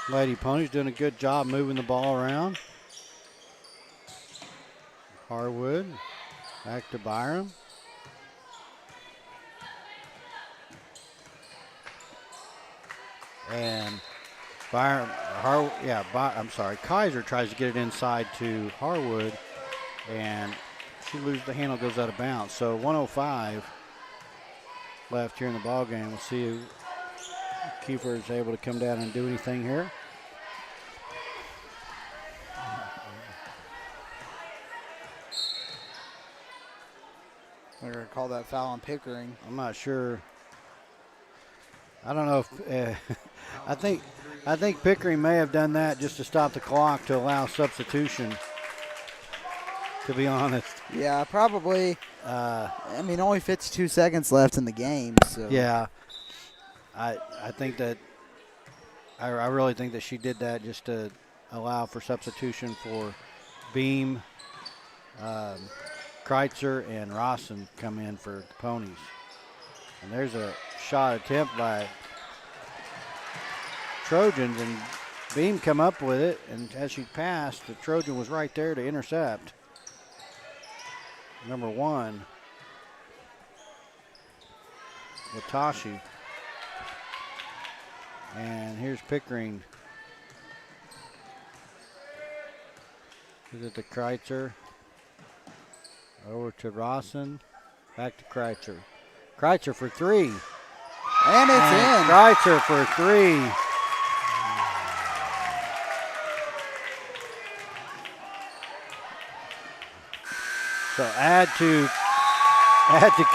Speaker 1: Lady Ponies doing a good job moving the ball around. Harwood back to Byram. And Byram, Kaiser tries to get it inside to Harwood, and she loses the handle, goes out of bounds. So 1:05 left here in the ball game. We'll see if Kiefer is able to come down and do anything here.
Speaker 2: They're going to call that foul on Pickering.
Speaker 1: I'm not sure. I don't know if I think Pickering may have done that just to stop the clock to allow substitution, to be honest.
Speaker 2: Yeah, probably. I mean, only 52 seconds left in the game. So
Speaker 1: Yeah, I think that I really think that she did that just to allow for substitution for Beam, Kreitzer, and Rawson come in for the Ponies. And there's a shot attempt by Trojans, and Beam come up with it, and as she passed, the Trojan was right there to intercept. Number 1, Watashi. And here's Pickering. Is it to Kreitzer? Over to Rawson. Back to Kreitzer. Kreitzer for 3.
Speaker 2: And it's in.
Speaker 1: Kreitzer for 3. So add to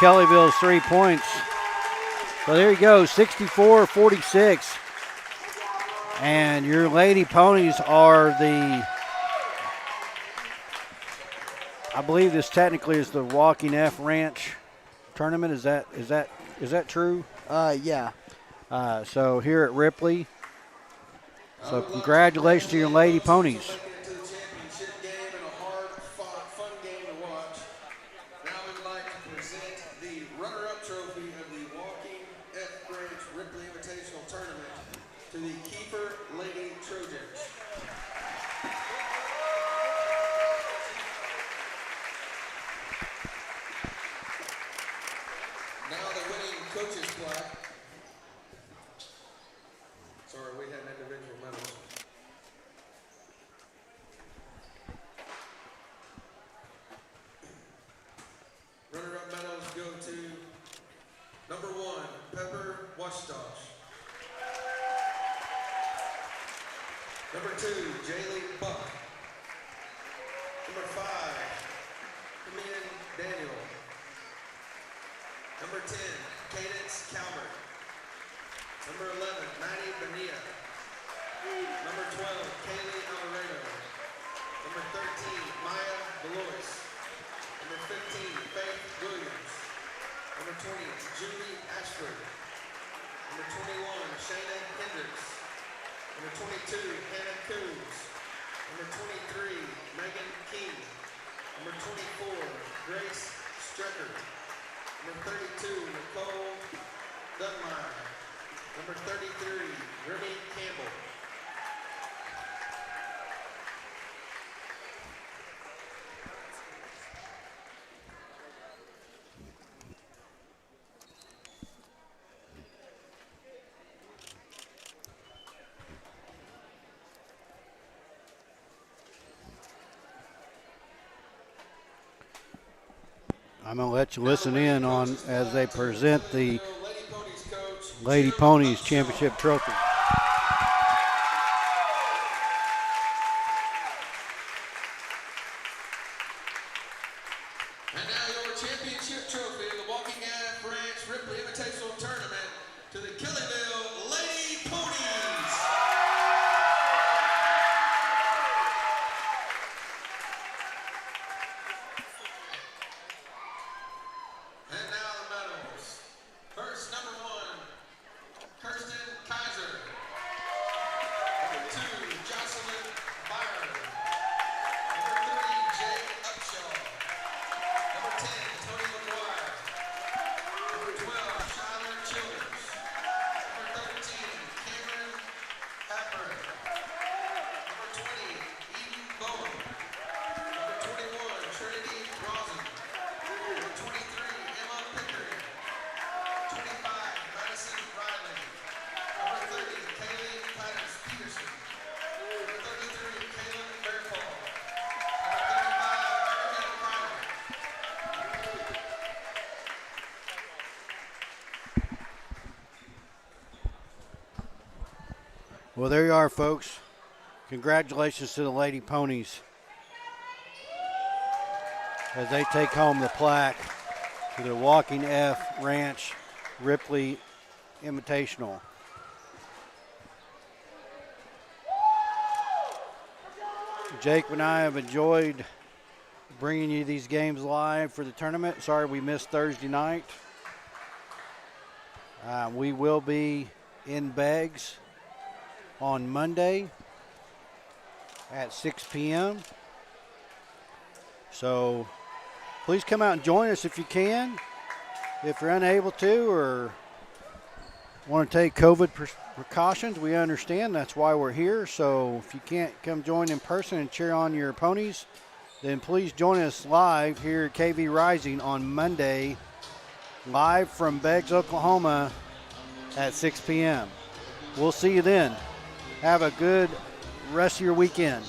Speaker 1: Kellyville's 3 points. So there you go, 64-46. And your Lady Ponies are I believe this technically is the Walking F Ranch tournament. Is that true?
Speaker 2: Yeah.
Speaker 1: So here at Ripley. So congratulations to your Lady Ponies.
Speaker 3: Number 2, Jaylee Buck. Number 5, Kamian Daniel. Number 10, Cadence Calvert. Number 11, Maddie Bonilla. Number 12, Kaylee Alvarado. Number 13, Maya Belois. Number 15, Faith Williams. Number 20, Julie Ashford. Number 21, Shayna Hendricks. Number 22, Hannah Coons. Number 23, Megan King. Number 24, Grace Strecker. Number 32, Nicole Dunmeyer. Number 33, Remy Campbell.
Speaker 1: I'm going to let you listen in on as they present the Lady Ponies Championship Trophy.
Speaker 3: And now your championship trophy of the Walking F Ranch Ripley Invitational Tournament to the Kellyville Lady Ponies. And now the medals. First, number 1, Kirsten Kaiser. Number 2, Jocelyn Byron. Number 3, Jay Upshaw. Number 10, Tony McGuire. Number 12, Shyler Childers. Number
Speaker 1: Well, there you are, folks. Congratulations to the Lady Ponies as they take home the plaque to the Walking F Ranch Ripley Invitational. Jake and I have enjoyed bringing you these games live for the tournament. Sorry we missed Thursday night. We will be in Beggs on Monday at 6 p.m. So please come out and join us if you can. If you're unable to or want to take COVID precautions, we understand. That's why we're here. So if you can't come join in person and cheer on your ponies, then please join us live here at KV Rising on Monday, live from Beggs, Oklahoma at 6 p.m. We'll see you then. Have a good rest of your weekend.